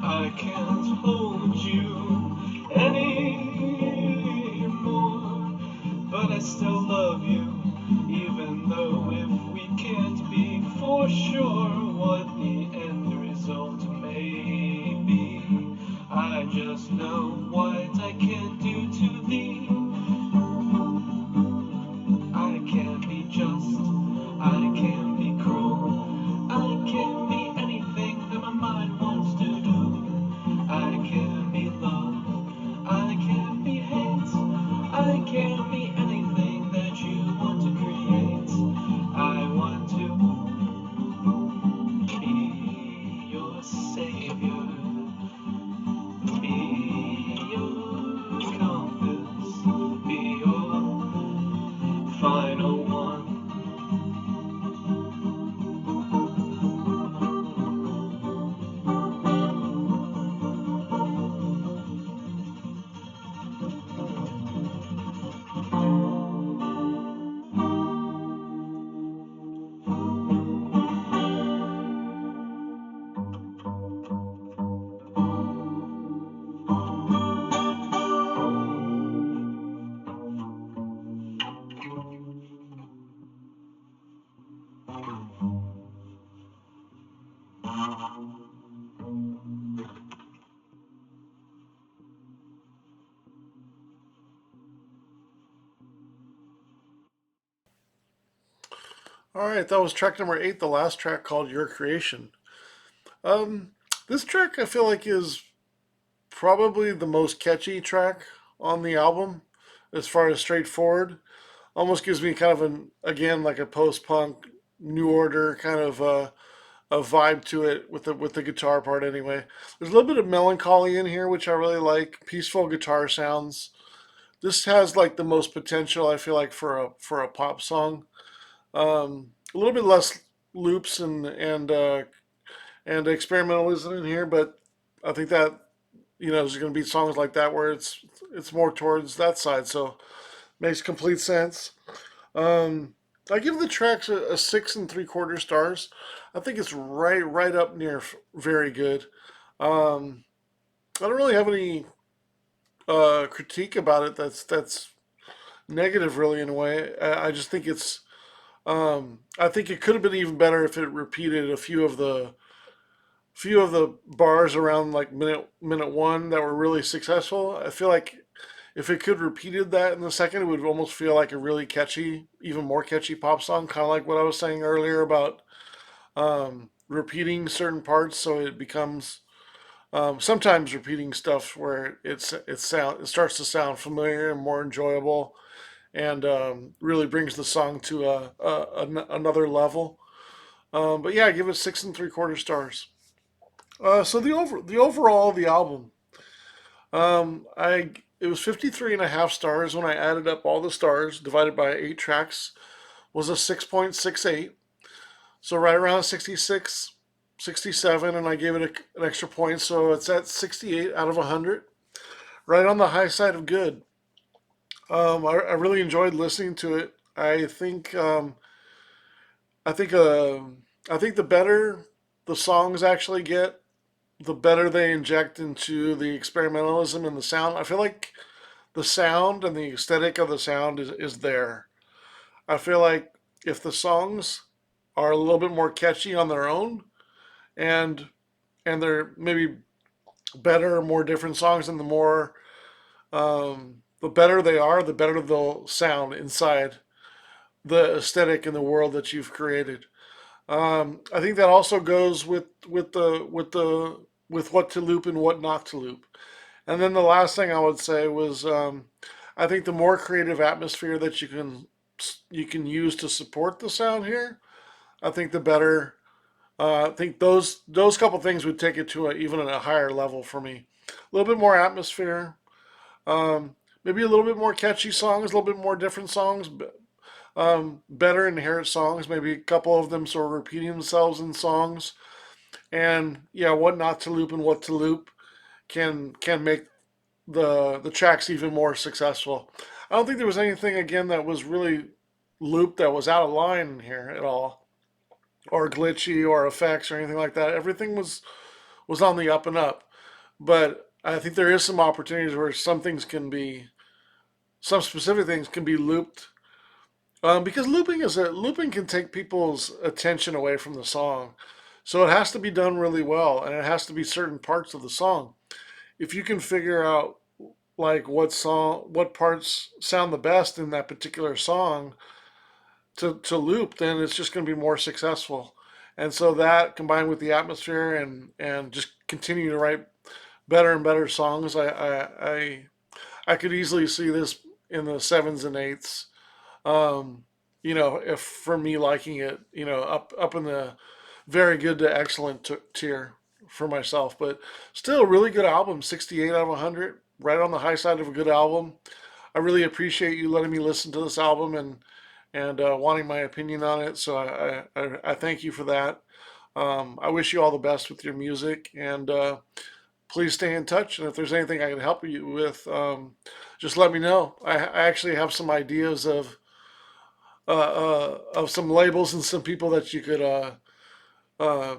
I can't hold you anymore, but I still love you, even though if we can't be for sure what the end result may be. I just know what I can't do to thee. I can't be just, I can't be cruel, I can't be anything that my mind wants to do. I can't be love, I can't be hate, I can't be anything that you want to create. I want to be your savior, be your compass, be your final one. All right, that was track number 8, the last track called Your Creation. Um, this track I feel like is probably the most catchy track on the album as far as straightforward. Almost gives me kind of an, again, like a post-punk, New Order kind of a vibe to it with the guitar part anyway. There's a little bit of melancholy in here, which I really like. Peaceful guitar sounds. This has like the most potential I feel like for a pop song. A little bit less loops and experimentalism in here, but I think that there's going to be songs like that where it's more towards that side. So makes complete sense. Um, I give the tracks a 6 3/4 stars. I think it's right up near very good. Um, I don't really have any critique about it. That's negative really in a way. I just think it's I think it could have been even better if it repeated a few of the bars around like minute one that were really successful. I feel like if it could repeated that in the second, it would almost feel like a really catchy, even more catchy pop song. Kind of like what I was saying earlier about repeating certain parts, so it becomes sometimes repeating stuff where it starts to sound familiar and more enjoyable, and really brings the song to another level. But yeah, I give it 6 3/4 stars. So the overall the album, I it was 53 and a half stars when I added up all the stars divided by 8 tracks was a 6.68. So right around 66, 67, and I gave it an extra point, so it's at 68 out of 100. Right on the high side of good. I really enjoyed listening to it. I think I think the better the songs actually get, the better they inject into the experimentalism and the sound. I feel like the sound and the aesthetic of the sound is there. I feel like if the songs are a little bit more catchy on their own, and they're maybe better, more different songs, and the better they are, the better they'll sound inside the aesthetic and the world that you've created. I think that also goes with what to loop and what not to loop. And then the last thing I would say was, I think the more creative atmosphere that you can use to support the sound here, I think the better. I think those couple things would take it to even a higher level for me. A little bit more atmosphere, maybe a little bit more catchy songs, a little bit more different songs, better inherent songs. Maybe a couple of them sort of repeating themselves in songs, and yeah, what not to loop and what to loop can make the tracks even more successful. I don't think there was anything again that was really looped that was out of line here at all, or glitchy or effects or anything like that. Everything was on the up and up. But I think there is some opportunities where some specific things can be looped, because looping can take people's attention away from the song. So it has to be done really well, and it has to be certain parts of the song. If you can figure out like what parts sound the best in that particular song to loop, then it's just going to be more successful. And so that combined with the atmosphere and just continue to write better and better songs, I could easily see this in the sevens and eights. Um, if for me liking it, up in the very good to excellent tier for myself. But still, a really good album. 68 out of 100, right on the high side of a good album. I really appreciate you letting me listen to this album and wanting my opinion on it. So I thank you for that. I wish you all the best with your music, and please stay in touch. And if there's anything I can help you with, just let me know. I actually have some ideas of some labels and some people that you could uh,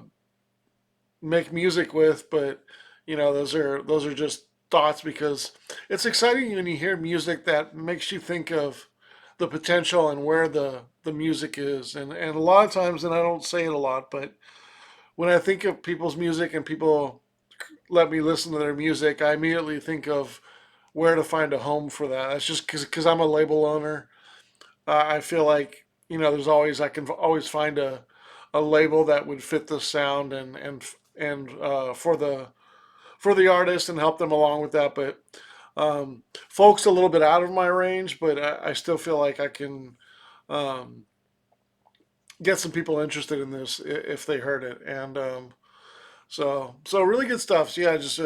make music with, but those are just thoughts, because it's exciting when you hear music that makes you think of the potential and where the music is. And a lot of times, and I don't say it a lot, but when I think of people's music and people let me listen to their music, I immediately think of where to find a home for that. That's just because I'm a label owner. I feel like I can always find a label that would fit the sound and for the artist and help them along with that. But folk's a little bit out of my range, but I still feel like I can um, get some people interested in this if they heard it. And so really good stuff. So yeah, just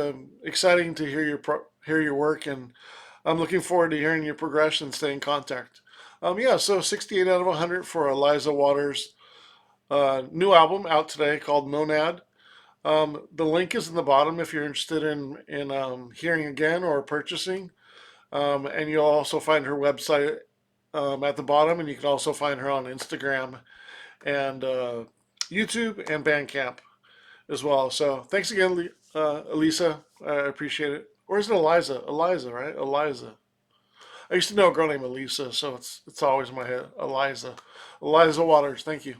exciting to hear your work, and I'm looking forward to hearing your progression and stay in contact. Yeah, so 68 out of 100 for Eliiza Waters' new album out today called Monad. The link is in the bottom if you're interested in hearing again or purchasing. And you'll also find her website at the bottom, and you can also find her on Instagram and YouTube and Bandcamp as well. So thanks again, Elisa. I appreciate it. Or is it Eliza? Eliza, right? Eliza. I used to know a girl named Elisa, so it's always in my head. Eliza. Eliiza Waters. Thank you.